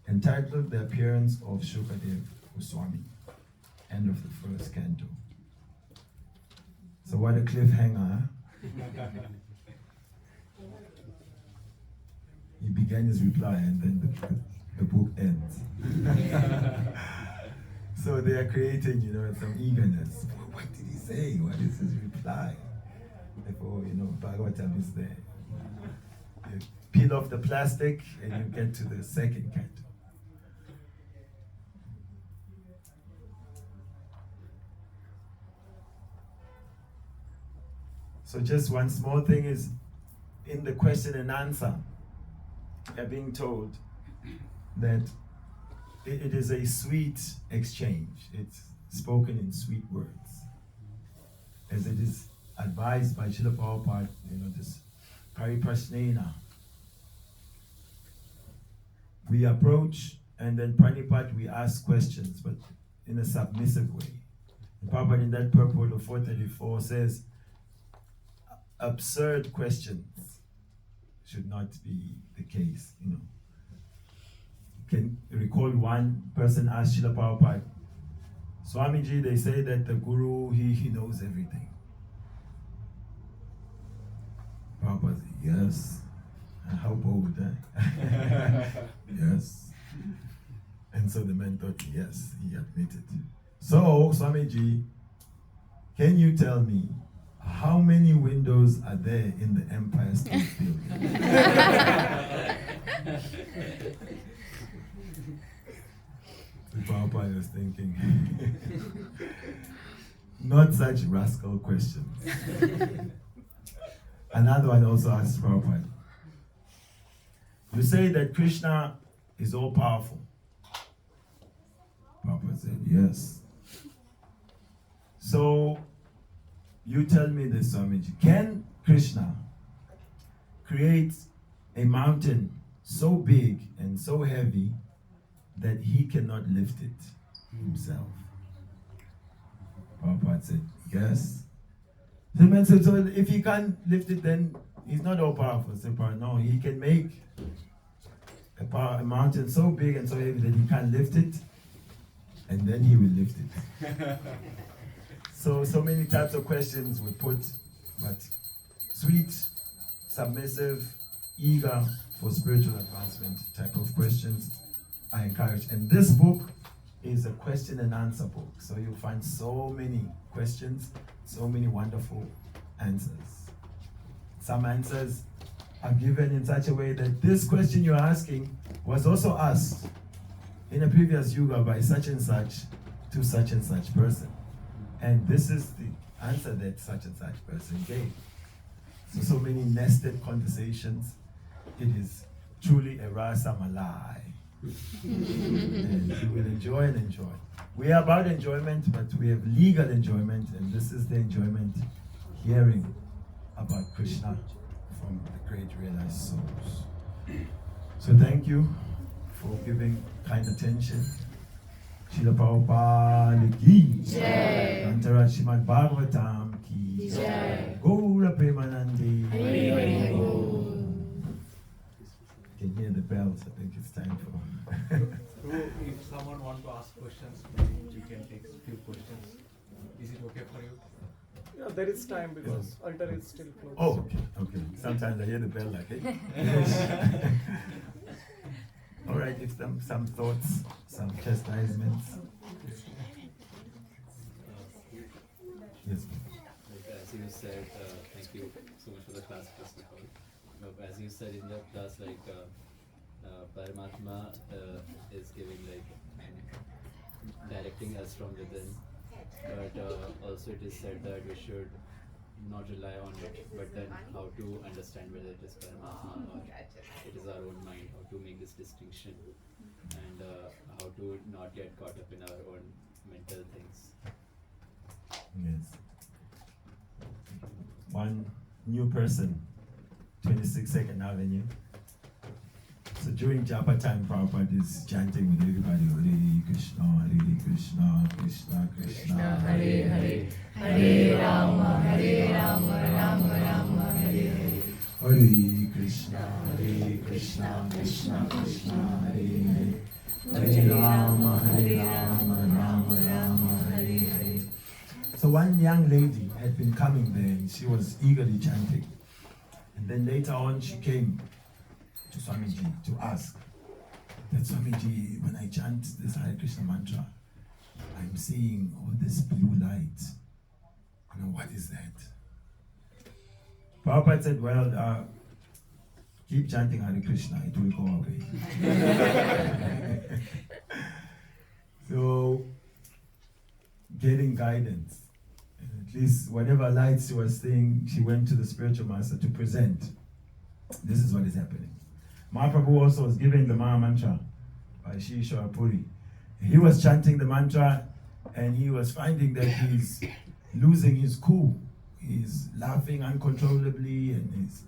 entitled The Appearance of Sukadeva Goswami. End of the first canto. So what a cliffhanger, huh? He began his reply and then the book ends. So they are creating, you know, some eagerness. What did he say? What is his reply? Therefore, you know, Bhagavatam is there. You peel off the plastic and you get to the second canto. So just one small thing is, in the question and answer, we are being told that it is a sweet exchange. It's spoken in sweet words. As it is advised by Srila Prabhupada, you know, this pariprasnena, we approach, and then Pranipat we ask questions, but in a submissive way. And Prabhupada in that purport of 434 says, absurd questions should not be the case, you know. Can recall one person asked Srila Prabhupada, Swamiji, they say that the Guru, he knows everything. Prabhupada said, yes. And how bold, eh? Yes. And so the man thought, yes, he admitted. So, Swamiji, can you tell me how many windows are there in the Empire State Building? The Prabhupada was thinking, not such rascal questions. Another one also asked Prabhupada, you say that Krishna is all powerful. Prabhupada said, yes. So, you tell me this, Swamiji. Can Krishna create a mountain so big and so heavy that he cannot lift it himself? Prabhupada said, yes. The man said, so if he can't lift it, then he's not all powerful. Said, no, he can make a mountain so big and so heavy that he can't lift it, and then he will lift it. So many types of questions were put, but sweet, submissive, eager for spiritual advancement type of questions are encouraged. And this book is a question and answer book. So you'll find so many questions, so many wonderful answers. Some answers are given in such a way that this question you're asking was also asked in a previous yuga by such and such to such and such person. And this is the answer that such and such person gave. So many nested conversations. It is truly a rasa malai. And you will enjoy and enjoy. We are about enjoyment, but we have legal enjoyment, and this is the enjoyment hearing about Krishna from the great realized souls. So thank you for giving kind attention. Srila Prabhupada ki jai. Antara Srimad Bhagavatam ki jai. Gaura Premanande. Hari Hari Bol. You can hear the bells. I think it's time for. If someone wants to ask questions, maybe you can take a few questions. Is it okay for you? Yeah, there is time because altar is still closed. Oh, okay. Sometimes I hear the bell like, hey. All right, if some thoughts, some chastisements. Yes. Like as you said, thank you so much for the class first of all. As you said in the class, like Paramatma is giving directing us from within, but also it is said that we should not rely on it, but then how to understand whether it is Paramatma or it is our own mind, how to make this distinction, and how to not get caught up in our own mental things. Yes. One new person, 22nd Avenue. So during Japa time, Prabhupada is chanting with everybody, Hare Krishna, Krishna Krishna, Hare Hare, Hare Rama, Rama Rama, Hare Hare, Hare Krishna, Krishna Krishna, Hare Hare, Hare Rama, Rama Rama, Hare Hare. So one young lady had been coming there and she was eagerly chanting. And then later on she came to Swamiji to ask that Swamiji, when I chant this Hare Krishna mantra, I'm seeing all this blue light. What is that? Prabhupada said, well, keep chanting Hare Krishna, it will go away. So, getting guidance. At least whatever lights she was seeing, she went to the spiritual master to present. This is what is happening. Mahaprabhu also was giving the Maha Mantra by Shri Ishwara Puri. He was chanting the mantra and he was finding that he's losing his cool. He's laughing uncontrollably and he's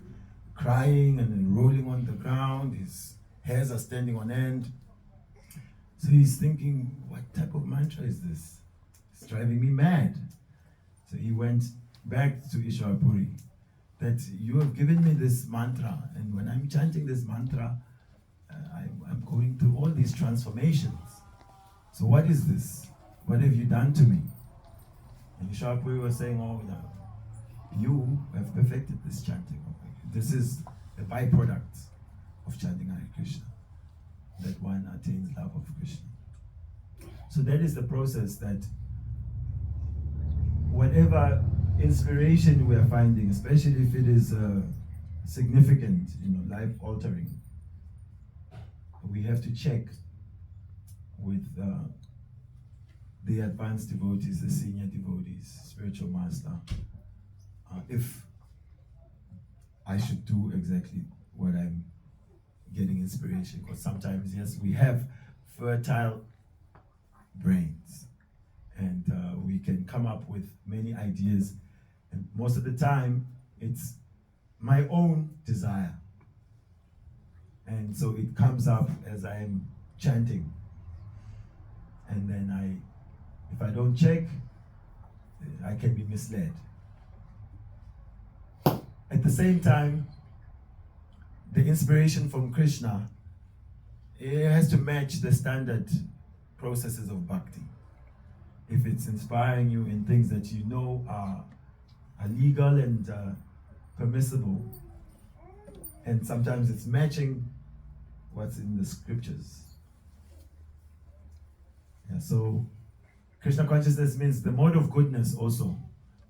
crying and then rolling on the ground. He's hairs are standing on end. So he's thinking, what type of mantra is this? It's driving me mad. So he went back to Ishwarpuri, that you have given me this mantra, and when I'm chanting this mantra, I'm going through all these transformations. So what is this? What have you done to me? And Ishwarpuri was saying, oh, you have perfected this chanting. This is the byproduct of chanting Hare Krishna, that one attains love of Krishna. So that is the process, that whatever inspiration we are finding, especially if it is significant, life-altering, we have to check with the advanced devotees, the senior devotees, spiritual master, if I should do exactly what I'm getting inspiration. Because sometimes, yes, we have fertile brains, and we can come up with many ideas, and most of the time it's my own desire, and so it comes up as I am chanting, and then if I don't check, I can be misled. At the same time, the inspiration from Krishna, it has to match the standard processes of bhakti. If it's inspiring you in things that you know are legal and permissible, and sometimes it's matching what's in the scriptures. Yeah, so Krishna consciousness means the mode of goodness also.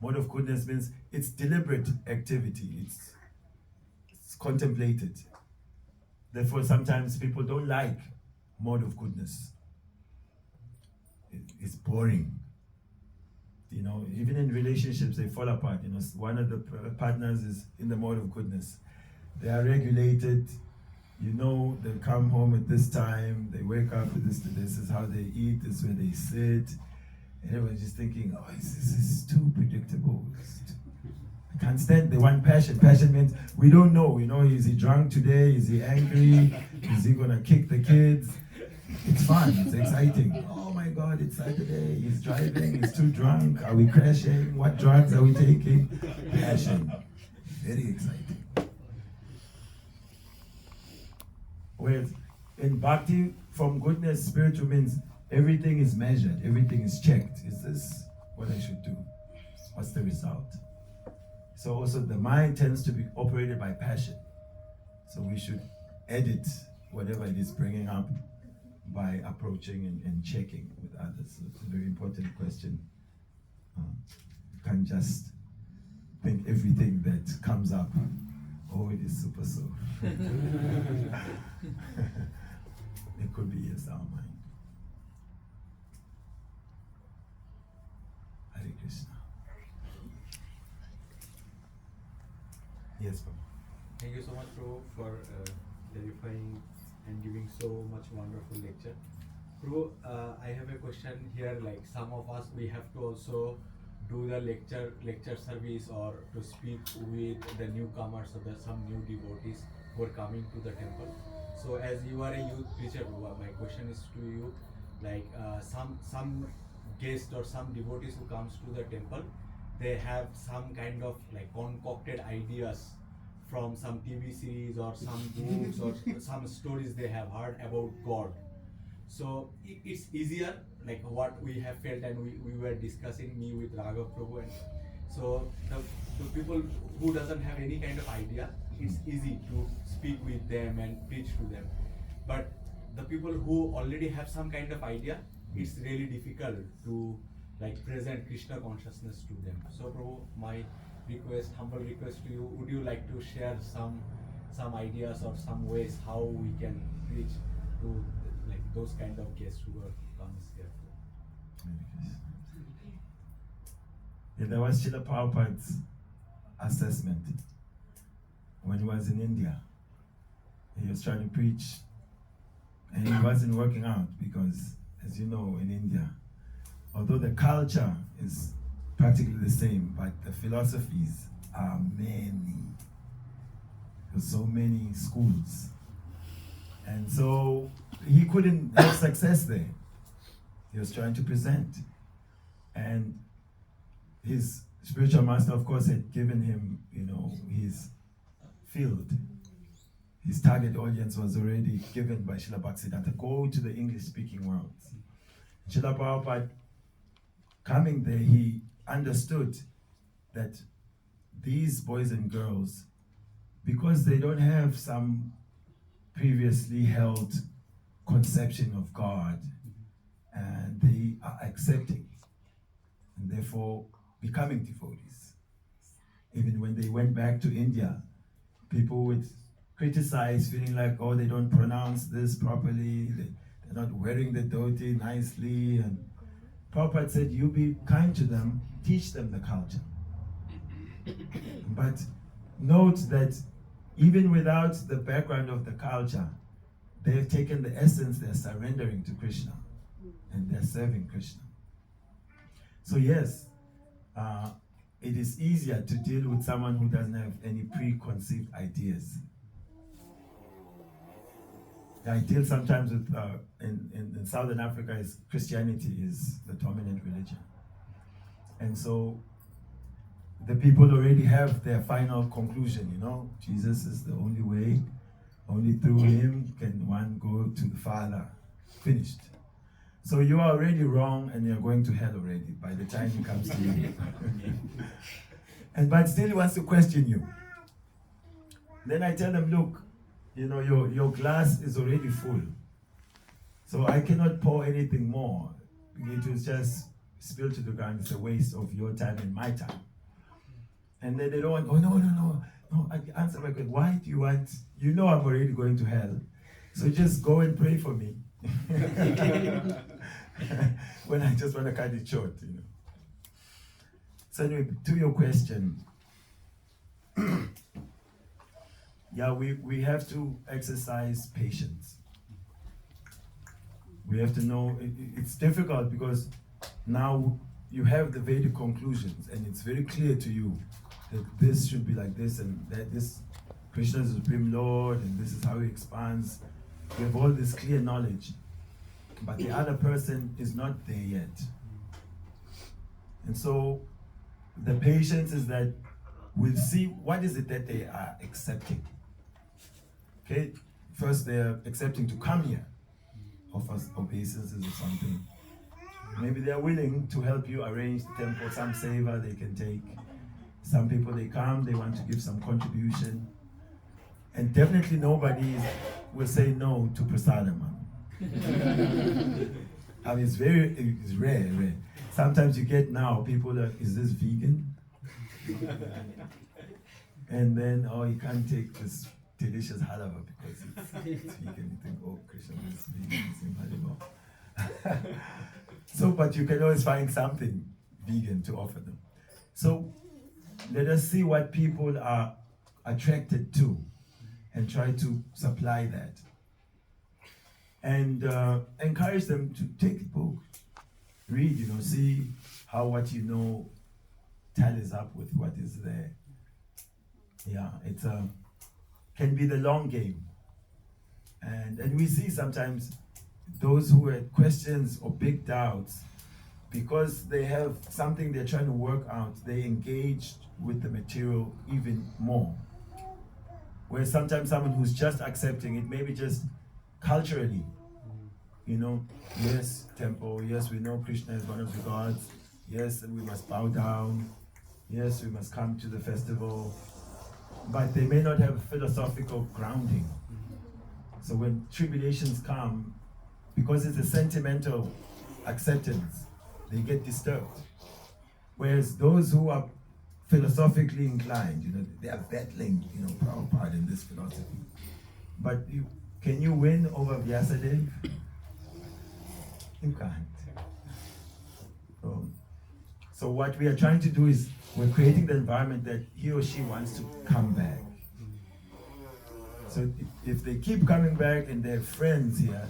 Mode of goodness means it's deliberate activity, it's contemplated. Therefore, sometimes people don't like mode of goodness. It's boring. Even in relationships, they fall apart. One of the partners is in the mode of goodness. They are regulated. They come home at this time, they wake up at this is how they eat, this is where they sit. And everyone's just thinking, oh, this is too predictable. I can't stand the one passion. Passion means we don't know, is he drunk today? Is he angry? Is he gonna kick the kids? It's fun, it's exciting. Oh my God, it's Saturday, he's driving, he's too drunk. Are we crashing? What drugs are we taking? Passion, very exciting. Whereas in bhakti, from goodness, spiritual means everything is measured, everything is checked. Is this what I should do? What's the result? So also the mind tends to be operated by passion. So we should edit whatever it is bringing up by approaching and checking with others. So it's a very important question. You can't just think everything that comes up, oh, it is super so. It could be, yes, our mind. Hare Krishna. Yes, Prabhu. Thank you so much, Prabhu, for clarifying and giving so much wonderful lecture. Prabhu, I have a question here. Like some of us, we have to also do the lecture service or to speak with the newcomers or some new devotees who are coming to the temple. So as you are a youth preacher, my question is to you, like some guest or some devotees who comes to the temple, they have some kind of like concocted ideas from some TV series or some books or some stories they have heard about God. So it's easier, like what we have felt, and we were discussing me with Raghav Prabhu, and so the people who doesn't have any kind of idea, it's easy to speak with them and preach to them. But the people who already have some kind of idea, it's really difficult to like present Krishna consciousness to them. So Prabhu, my humble request to you, would you like to share some ideas or some ways how we can reach to like those kind of guests who comes here? Yeah, that was Srila Prabhupada's assessment when he was in India. He was trying to preach and it wasn't working out because, as you know, in India, although the culture is practically the same, but the philosophies are many. There's so many schools. And so he couldn't have success there. He was trying to present. And his spiritual master, of course, had given him, his field. His target audience was already given by Srila Bhaktisiddhanta. Go to the English-speaking world. Srila Prabhupada, coming there, he understood that these boys and girls, because they don't have some previously held conception of God, and they are accepting, and therefore becoming devotees. Even when they went back to India, people would criticize, feeling like, oh, they don't pronounce this properly, they're not wearing the dhoti nicely. And Prabhupada said, you be kind to them, teach them the culture. But note that even without the background of the culture, they've taken the essence, they're surrendering to Krishna, and they're serving Krishna. So yes, it is easier to deal with someone who doesn't have any preconceived ideas. The ideal sometimes with, in Southern Africa is Christianity is the dominant religion. And so the people already have their final conclusion, Jesus is the only way, only through him can one go to the Father. Finished. So you are already wrong and you're going to hell already by the time he comes to you. But still he wants to question you. Then I tell them, look, your glass is already full. So I cannot pour anything more. It will just spill to the ground. It's a waste of your time and my time. And then they don't want, no, I answer my question. Why do you want, I'm already going to hell. So just go and pray for me. When I just want to cut it short, So anyway, to your question, yeah, we have to exercise patience. We have to know, it's difficult because now you have the Vedic conclusions and it's very clear to you that this should be like this and that this Krishna is the Supreme Lord and this is how he expands. We have all this clear knowledge, but the other person is not there yet. And so the patience is that we'll see what is it that they are accepting. Okay, first they're accepting to come here, offer obeisances or something. Maybe they're willing to help you arrange the temple, some seva they can take. Some people, they come, they want to give some contribution. And definitely nobody will say no to prasadam. I mean, it's rare. Sometimes you get now, people are, is this vegan? And then, oh, you can't take this delicious halava because it's vegan. You think, oh, Krishna is vegan, it's in halava. So, but you can always find something vegan to offer them. So, let us see what people are attracted to and try to supply that. And encourage them to take the book, read, see how what you know tallies up with what is there. Yeah, it's can be the long game. And we see sometimes those who had questions or big doubts, because they have something they're trying to work out, they engage with the material even more. Where sometimes someone who's just accepting it, maybe just culturally, yes, temple, yes, we know Krishna is one of the gods, yes, and we must bow down, yes, we must come to the festival, but they may not have philosophical grounding. So when tribulations come, because it's a sentimental acceptance, they get disturbed. Whereas those who are philosophically inclined, they are battling, Prabhupada in this philosophy. But can you win over Vyasadeva? You can't. So what we are trying to do is we're creating the environment that he or she wants to come back. So if they keep coming back and they're friends here,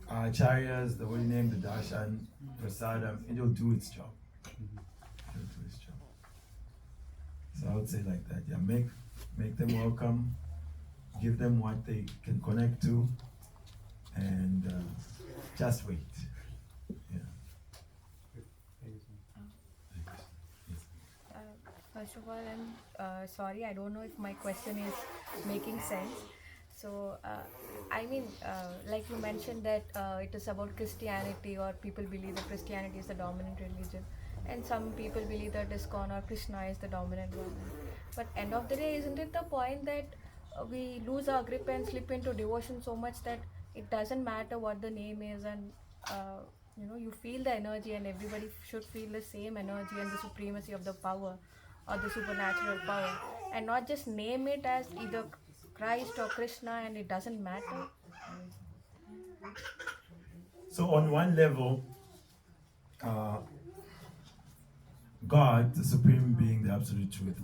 acharyas, the holy name, the darshan, prasadam, it'll do its job. It'll do its job. So I would say like that, yeah, make them welcome, give them what they can connect to, and just wait. Yeah. Thank you so much. First of all, I'm sorry, I don't know if my question is making sense. So, like you mentioned that it is about Christianity, or people believe that Christianity is the dominant religion, and some people believe that ISKCON or Krishna is the dominant one. But end of the day, isn't it the point that we lose our grip and slip into devotion so much that it doesn't matter what the name is, and you feel the energy, and everybody should feel the same energy and the supremacy of the power or the supernatural power, and not just name it as either Christ or Krishna, and it doesn't matter. So on one level, God, the supreme being, the absolute truth,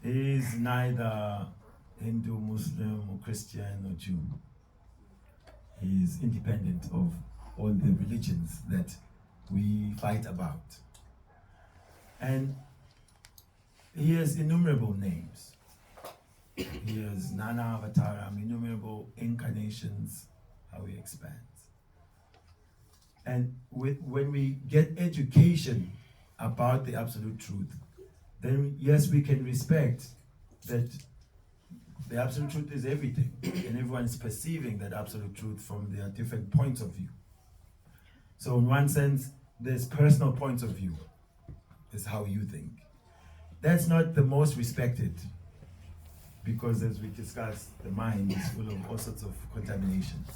is neither Hindu, Muslim, or Christian, or Jew. He is independent of all the religions that we fight about. And he has innumerable names. He has Nana Avataram, innumerable incarnations, how he expands. And when we get education about the absolute truth, then yes, we can respect that the absolute truth is everything, and everyone's perceiving that absolute truth from their different points of view. So in one sense, there's personal points of view, is how you think. That's not the most respected, because as we discussed, the mind is full of all sorts of contaminations.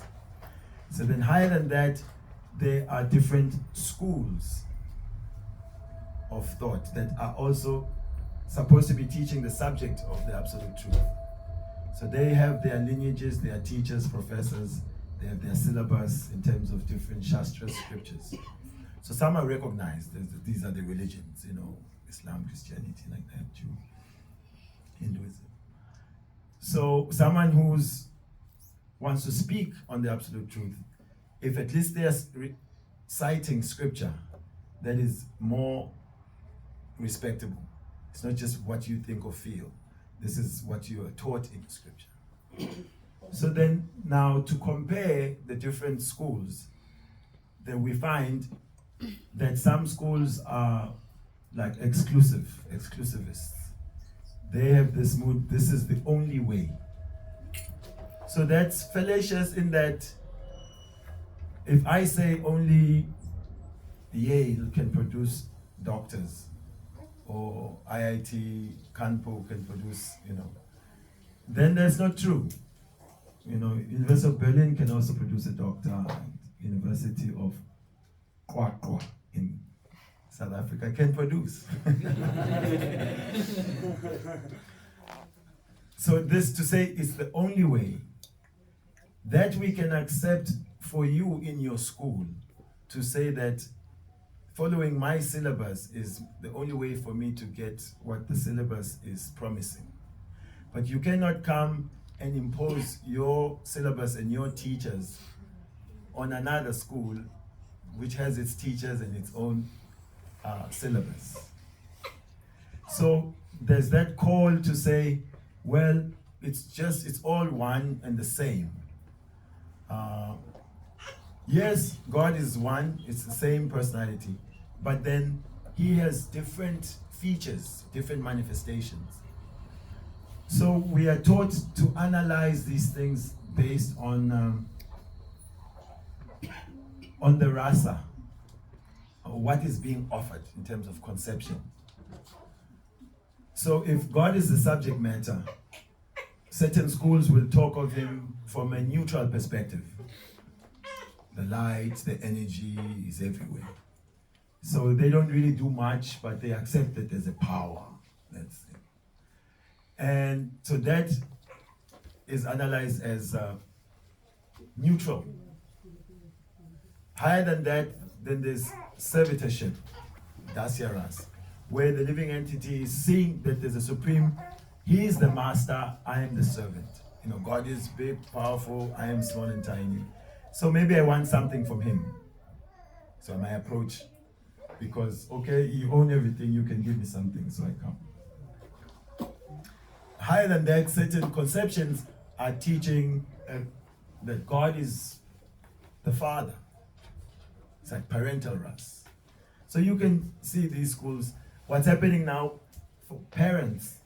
So then higher than that, there are different schools of thought that are also supposed to be teaching the subject of the absolute truth. So they have their lineages, their teachers, professors, they have their syllabus in terms of different Shastras, scriptures. So some are recognized as these are the religions, Islam, Christianity, like that, Jew, Hinduism. So someone who's wants to speak on the absolute truth, if at least they're citing scripture that is more respectable. It's not just what you think or feel. This is what you are taught in scripture. So then now to compare the different schools, then we find that some schools are like exclusivists. They have this mood, this is the only way. So that's fallacious in that if I say only Yale can produce doctors, or IIT Canto can produce, then that's not true. University of Berlin can also produce a doctor, and University of Kwakwa in South Africa can produce. So this to say it's the only way that we can accept for you in your school, to say that following my syllabus is the only way for me to get what the syllabus is promising. But you cannot come and impose your syllabus and your teachers on another school which has its teachers and its own syllabus. So there's that call to say, well, it's all one and the same. Yes, God is one, it's the same personality, but then he has different features, different manifestations. So we are taught to analyze these things based on the rasa, or what is being offered in terms of conception. So if God is the subject matter, certain schools will talk of him from a neutral perspective. The light, the energy is everywhere. So they don't really do much, but they accept that there's a power. That's it. And so that is analyzed as neutral. Higher than that, then there's servitorship, dasyaras, where the living entity is seeing that there's a supreme, he is the master, I am the servant. God is big, powerful, I am small and tiny. So maybe I want something from him. So my approach, because, okay, you own everything, you can give me something, so I come. Higher than that, certain conceptions are teaching that God is the Father. It's like parental rights. So you can see these schools. What's happening now for parents,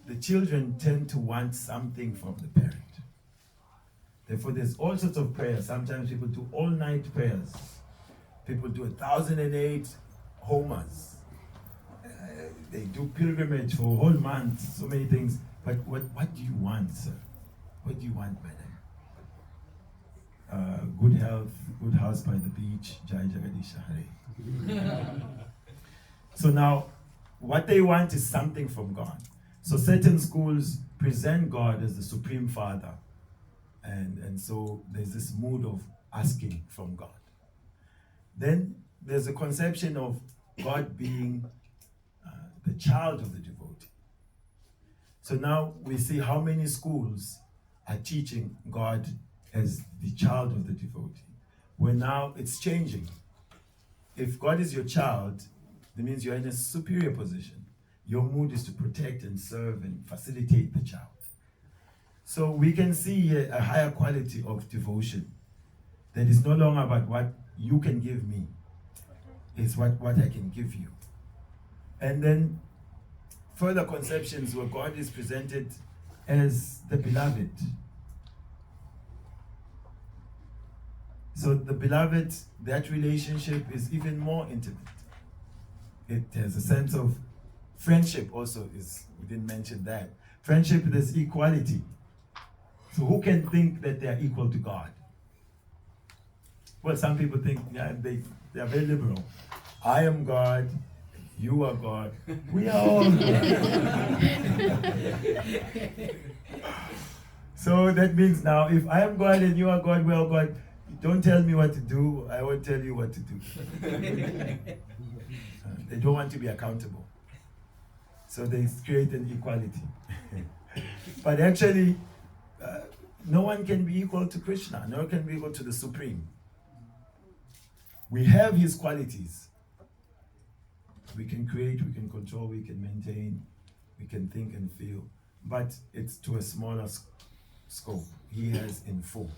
the children tend to want something from the parent. Therefore, there's all sorts of prayers. Sometimes people do all-night prayers. People do 1,008 homers. They do pilgrimage for a whole month, so many things. But what do you want, sir? What do you want, madam? Good health, good house by the beach, Jai Jagadish Hare. So now, what they want is something from God. So certain schools present God as the Supreme Father. And so there's this mood of asking from God. Then there's a conception of God being the child of the devotee. So now we see how many schools are teaching God as the child of the devotee. Where now it's changing. If God is your child, that means you're in a superior position. Your mood is to protect and serve and facilitate the child. So we can see a higher quality of devotion that is no longer about what you can give me. It's what I can give you. And then further conceptions where God is presented as the beloved. So the beloved, that relationship is even more intimate. It has a sense of friendship also, we didn't mention that. Friendship, there's equality. So who can think that they are equal to God? Well, some people think they are very liberal. I am God, you are God, we are all God. So that means now, if I am God and you are God, we are God, don't tell me what to do, I won't tell you what to do. They don't want to be accountable. So they create an equality. But actually, no one can be equal to Krishna. No one can be equal to the Supreme. We have his qualities. We can create, we can control, we can maintain, we can think and feel. But it's to a smaller scope. He has in full.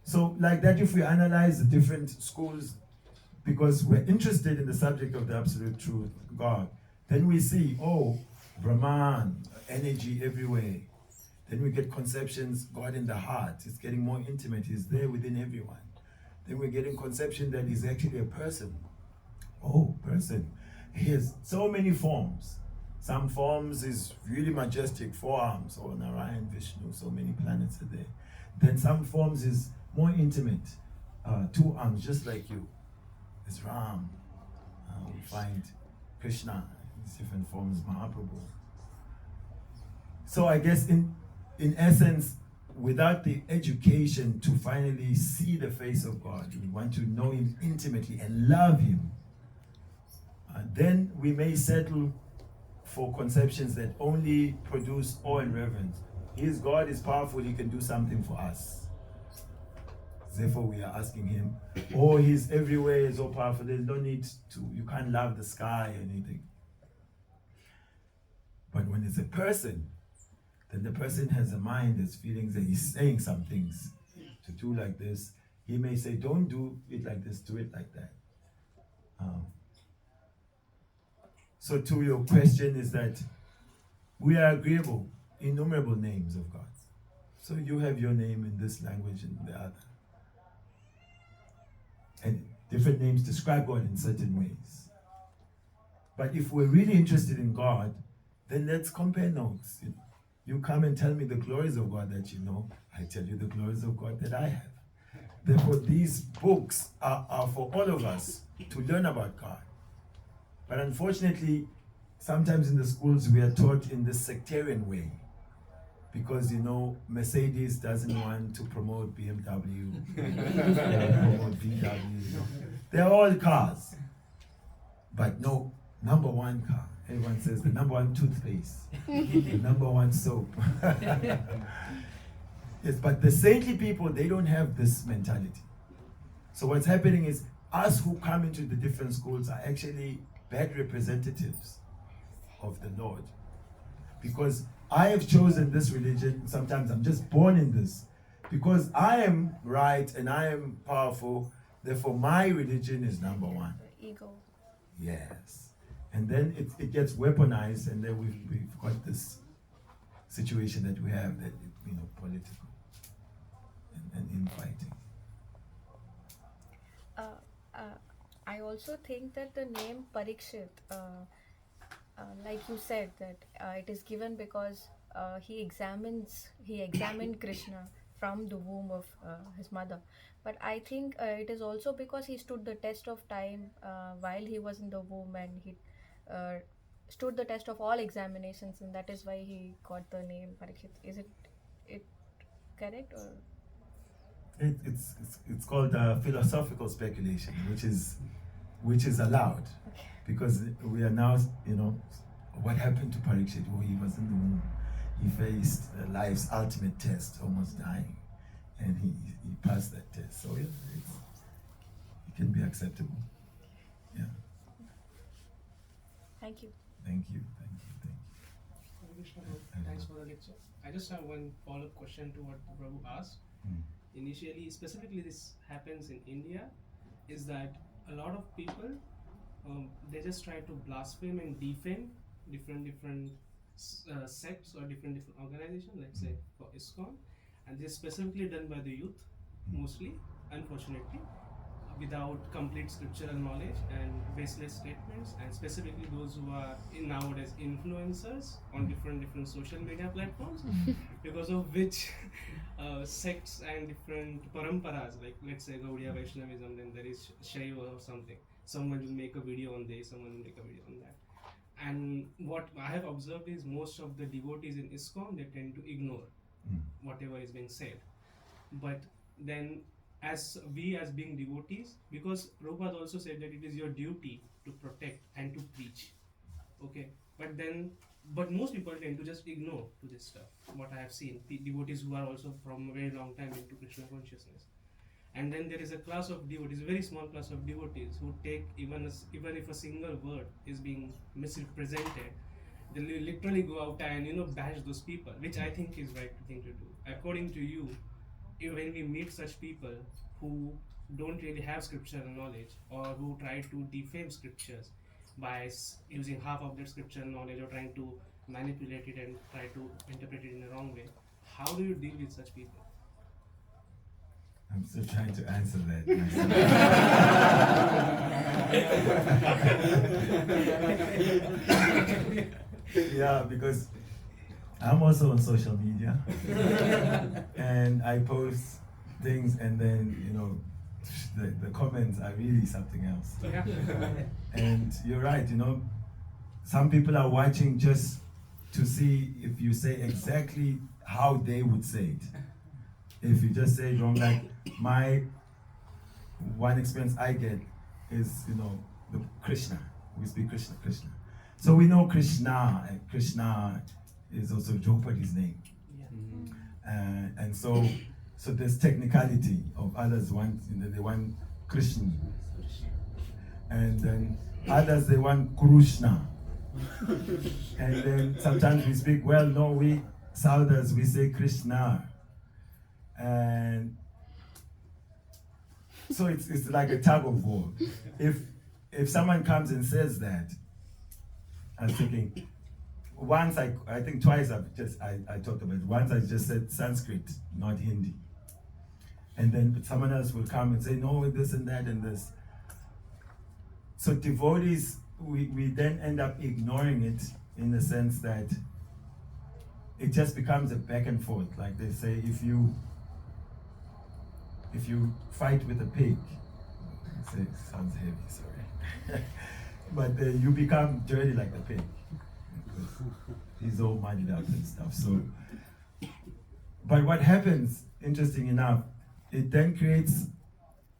So like that, if we analyze the different schools, because we're interested in the subject of the absolute truth, God, then we see, oh, Brahman, energy everywhere. Then we get conceptions, God in the heart. It's getting more intimate. He's there within everyone. Then we're getting conception that he's actually a person. Oh, person. He has so many forms. Some forms is really majestic, 4 arms, or Narayan, Vishnu, so many planets are there. Then some forms is more intimate, 2 arms, just like you. It's Ram. We find Krishna in different forms, Mahaprabhu. So I guess in essence, without the education to finally see the face of God, we want to know him intimately and love him, then we may settle for conceptions that only produce awe and reverence. His God is powerful, he can do something for us. Therefore we are asking him, oh, he's everywhere, he's so powerful, there's no need to, you can't love the sky or anything. But when it's a person, then the person has a mind, has feelings, and he's saying some things to do like this. He may say, don't do it like this, do it like that. So to your question is that we are agreeable, innumerable names of God. So you have your name in this language and the other. And different names describe God in certain ways. But if we're really interested in God, then let's compare notes. You come and tell me the glories of God that you know, I tell you the glories of God that I have. Therefore, these books are for all of us to learn about God. But unfortunately, sometimes in the schools we are taught in this sectarian way. Because, Mercedes doesn't want to promote BMW, promote VW. They're all cars. But no, number one car. Everyone says the number one toothpaste, the number one soap. Yes, but the saintly people, they don't have this mentality. So what's happening is, us who come into the different schools are actually bad representatives of the Lord. Because I have chosen this religion. Sometimes I'm just born in this because I am right and I am powerful. Therefore, my religion is number one. Ego. Yes. And then it gets weaponized, and then we've got this situation that we have that, political and infighting. I also think that the name Parikshit, like you said, that it is given because he examined Krishna from the womb of his mother. But I think it is also because he stood the test of time while he was in the womb, and he uh, stood the test of all examinations, and that is why he got the name Parikshit. Is it correct or? It's called philosophical speculation, which is allowed, because we are now, what happened to Parikshit? Well, he was in the womb. He faced life's ultimate test, almost dying, and he passed that test. So it can be acceptable. Yeah. Thank you. Thank you. Hare Krishna, Prabhu. Thanks for the lecture. I just have one follow-up question to what Prabhu asked. Initially, specifically this happens in India, is that a lot of people, they just try to blaspheme and defame different sects or different organizations, let's say for ISKCON, and this is specifically done by the youth, mostly, unfortunately, without complete scriptural knowledge and baseless statements, and specifically those who are nowadays influencers on different social media platforms, because of which sects and different paramparas, like let's say Gaudiya Vaishnavism, then there is Shaiva or something. Someone will make a video on this, someone will make a video on that. And what I have observed is most of the devotees in ISKCON, they tend to ignore whatever is being said. But then as being devotees, because Prabhupada also said that it is your duty to protect and to preach. Okay, but most people tend to just ignore to this stuff. What I have seen, devotees who are also from a very long time into Krishna consciousness. And then there is a class of devotees, a very small class of devotees, who take even if a single word is being misrepresented, they literally go out and bash those people, which I think is right thing to do. According to you, when we meet such people who don't really have scriptural knowledge, or who try to defame scriptures by using half of their scriptural knowledge, or trying to manipulate it and try to interpret it in a wrong way, how do you deal with such people? I'm still trying to answer that myself. Yeah, because I'm also on social media, and I post things, and then the comments are really something else. And you're right, some people are watching just to see if you say exactly how they would say it. If you just say it wrong, like my one experience I get is, the Krishna. We speak Krishna. So we know Krishna, and Krishna is also Draupadi's name. And so there's technicality of others they want Krishna. And then others, they want Krishna. And then sometimes we speak, we Southers, we say Krishna. And so it's like a tug of war. If someone comes and says that, I'm thinking, once I think twice I talked about it. Once I just said Sanskrit, not Hindi. And then someone else will come and say, no, this and that and this. So devotees, we then end up ignoring it, in the sense that it just becomes a back and forth. Like they say, if you fight with a pig, it sounds heavy, sorry. But you become dirty like the pig. He's all muddied up and stuff. So, but what happens, interesting enough, it then creates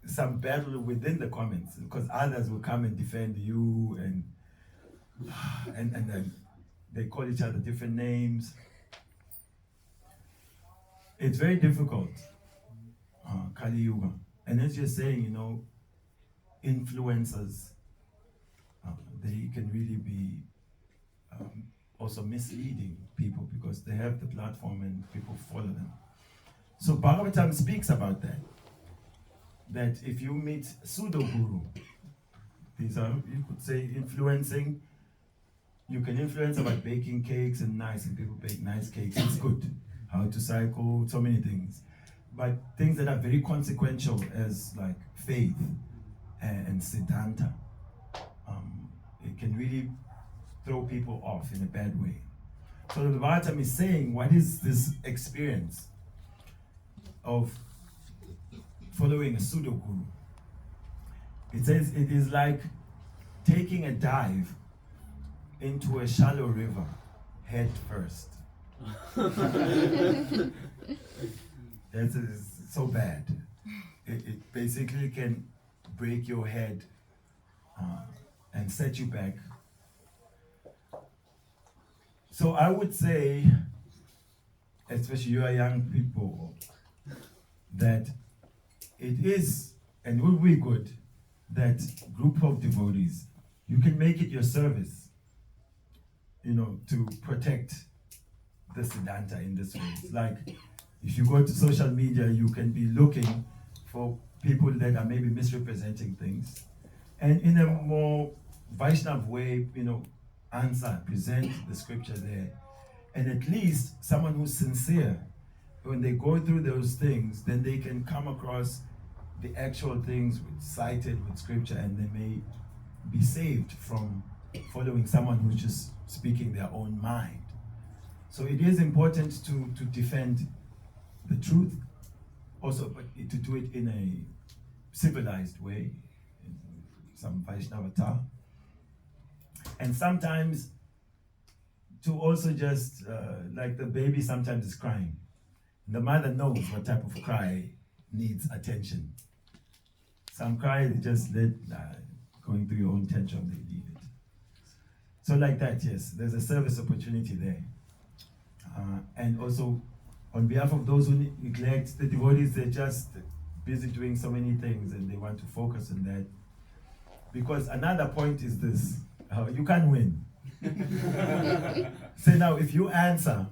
some battle within the comments, because others will come and defend you, and then they call each other different names. It's very difficult, Kali Yuga. And as you're saying, influencers, they can really be also misleading people because they have the platform and people follow them. So Bhagavatam speaks about that. That if you meet pseudo guru, these are, you could say, influencing. You can influence about baking cakes and people bake nice cakes. It's good. How to cycle, so many things. But things that are very consequential as like faith and siddhanta, it can really throw people off in a bad way. So the Bhagavatam is saying, what is this experience of following a pseudo guru? It says it is like taking a dive into a shallow river head first. That is so bad. It basically can break your head and set you back. So I would say, especially you are young people, that it is and will be good that group of devotees, you can make it your service, to protect the Siddhanta in this way. It's like if you go to social media, you can be looking for people that are maybe misrepresenting things, and in a more Vaishnav way, present the scripture there. And at least someone who's sincere, when they go through those things, then they can come across the actual things cited with scripture, and they may be saved from following someone who's just speaking their own mind. So it is important to defend the truth, also, but to do it in a civilized way, in some Vaishnavata. And sometimes to also just, like the baby sometimes is crying. The mother knows what type of cry needs attention. Some cry, they just let, going through your own tantrum, they need it. So like that, yes, there's a service opportunity there. And also, on behalf of those who neglect the devotees, they're just busy doing so many things and they want to focus on that. Because another point is this, you can't win. So now, if you answer,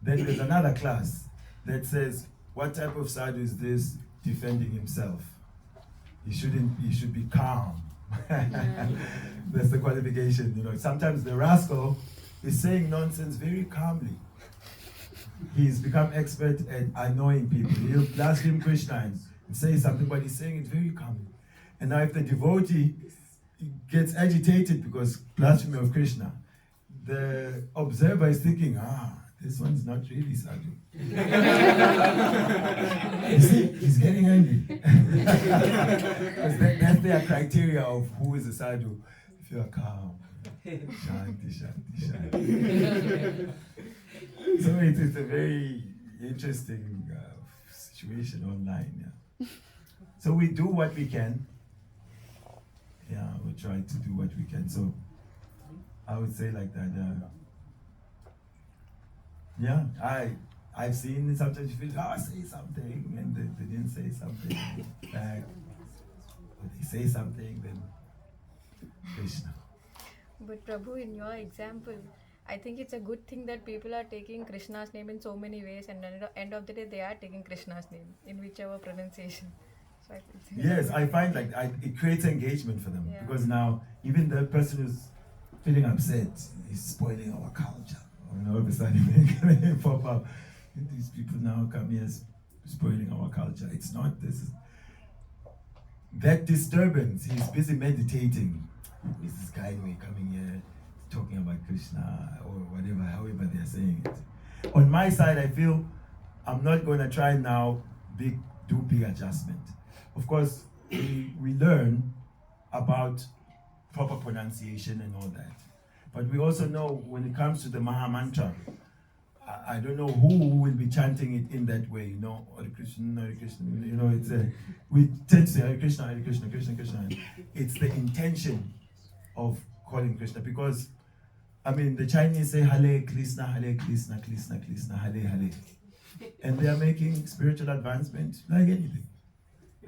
then there's another class that says, what type of sadhu is this defending himself? He should be calm. That's the qualification. Sometimes the rascal is saying nonsense very calmly. He's become expert at annoying people. He'll blaspheme Krishna and say something, but he's saying it very calmly. And now if the devotee gets agitated because blasphemy of Krishna, the observer is thinking, this one's not really sadhu. You see, he's getting angry. Because that's their criteria of who is a sadhu. If you're calm, shanti, shanti, shanti. So it's a very interesting situation online. Yeah. So we do what we can. Yeah, we try to do what we can. So I would say like that. Yeah, I've seen sometimes you feel, say something, and they didn't say something back. Or they say something, then Krishna. But Prabhu, in your example, I think it's a good thing that people are taking Krishna's name in so many ways, and at the end of the day, they are taking Krishna's name in whichever pronunciation. So I think Yes, I find like it creates engagement for them, Yeah. because now even the person who's feeling upset is spoiling our culture. All of a sudden they pop up. These people now come here spoiling our culture. It's not this. That disturbance, he's busy meditating. Who is this guy anyway coming here talking about Krishna or whatever, however they're saying it. On my side, I feel I'm not going to try now do big adjustment. Of course, we learn about proper pronunciation and all that. But we also know when it comes to the Maha Mantra, I don't know who will be chanting it in that way, Hare Krishna, Hare Krishna, we tend to say Hare Krishna, Hare Krishna, Krishna, Krishna. It's the intention of calling Krishna, because, the Chinese say Hare Krishna, Hare Krishna, Krishna, Krishna, Hare Hare. And they are making spiritual advancement like anything.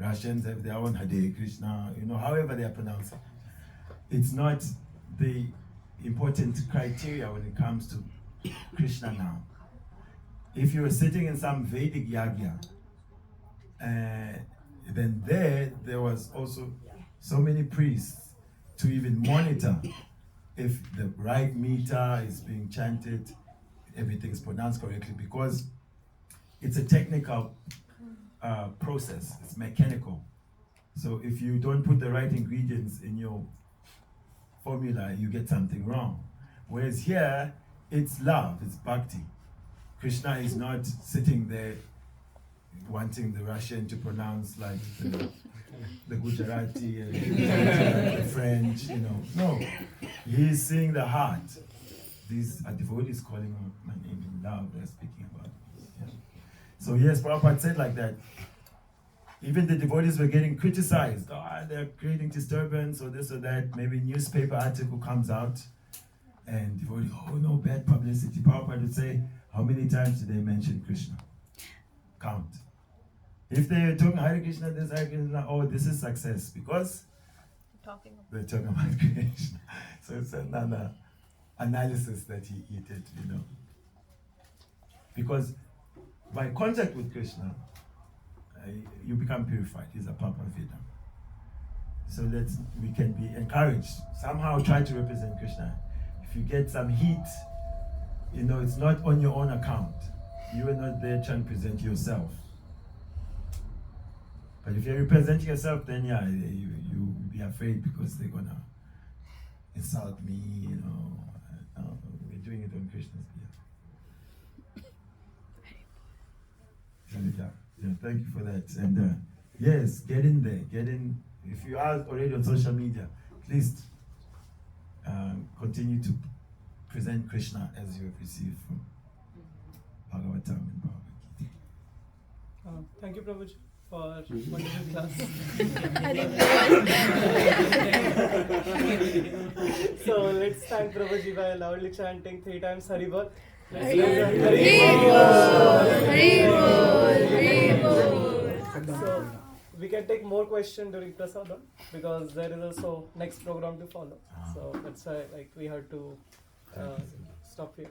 Russians have their own Hare Krishna, however they are pronouncing. It's not the important criteria when it comes to Krishna now. If you were sitting in some Vedic yagya, then there was also so many priests to even monitor if the right meter is being chanted, everything is pronounced correctly, because it's a technical process, it's mechanical. So if you don't put the right ingredients in your formula, you get something wrong. Whereas here, it's love, it's bhakti. Krishna is not sitting there wanting the Russian to pronounce like the Gujarati and the French, No, he's seeing the heart. These are devotees calling my name in love, they're speaking about me. Yeah. So yes, Prabhupada said like that. Even the devotees were getting criticized. They're creating disturbance or this or that. Maybe newspaper article comes out and devotee, no, bad publicity. Prabhupada would say, how many times did they mention Krishna? Count. If they're talking Hare Krishna, this is success because they're talking about Krishna. So it's another analysis that he did, Because by contact with Krishna, you become purified. He's a Papa Vida. So we can be encouraged. Somehow try to represent Krishna. If you get some heat, it's not on your own account. You are not there trying to present yourself. But if you're representing yourself, then you be afraid because they're gonna insult me, No, we're doing it on Krishna's behalf. Yeah, thank you for that. And yes, get in there. Get in. If you are already on social media, please continue to present Krishna as you have received from Bhagavatam and Bhagavad Gita. Thank you, Prabhuji, for wonderful class. So let's thank Prabhuji by loudly chanting 3 times Haribol. So we can take more questions during Prasadam because there is also next program to follow. So that's why we have to stop here.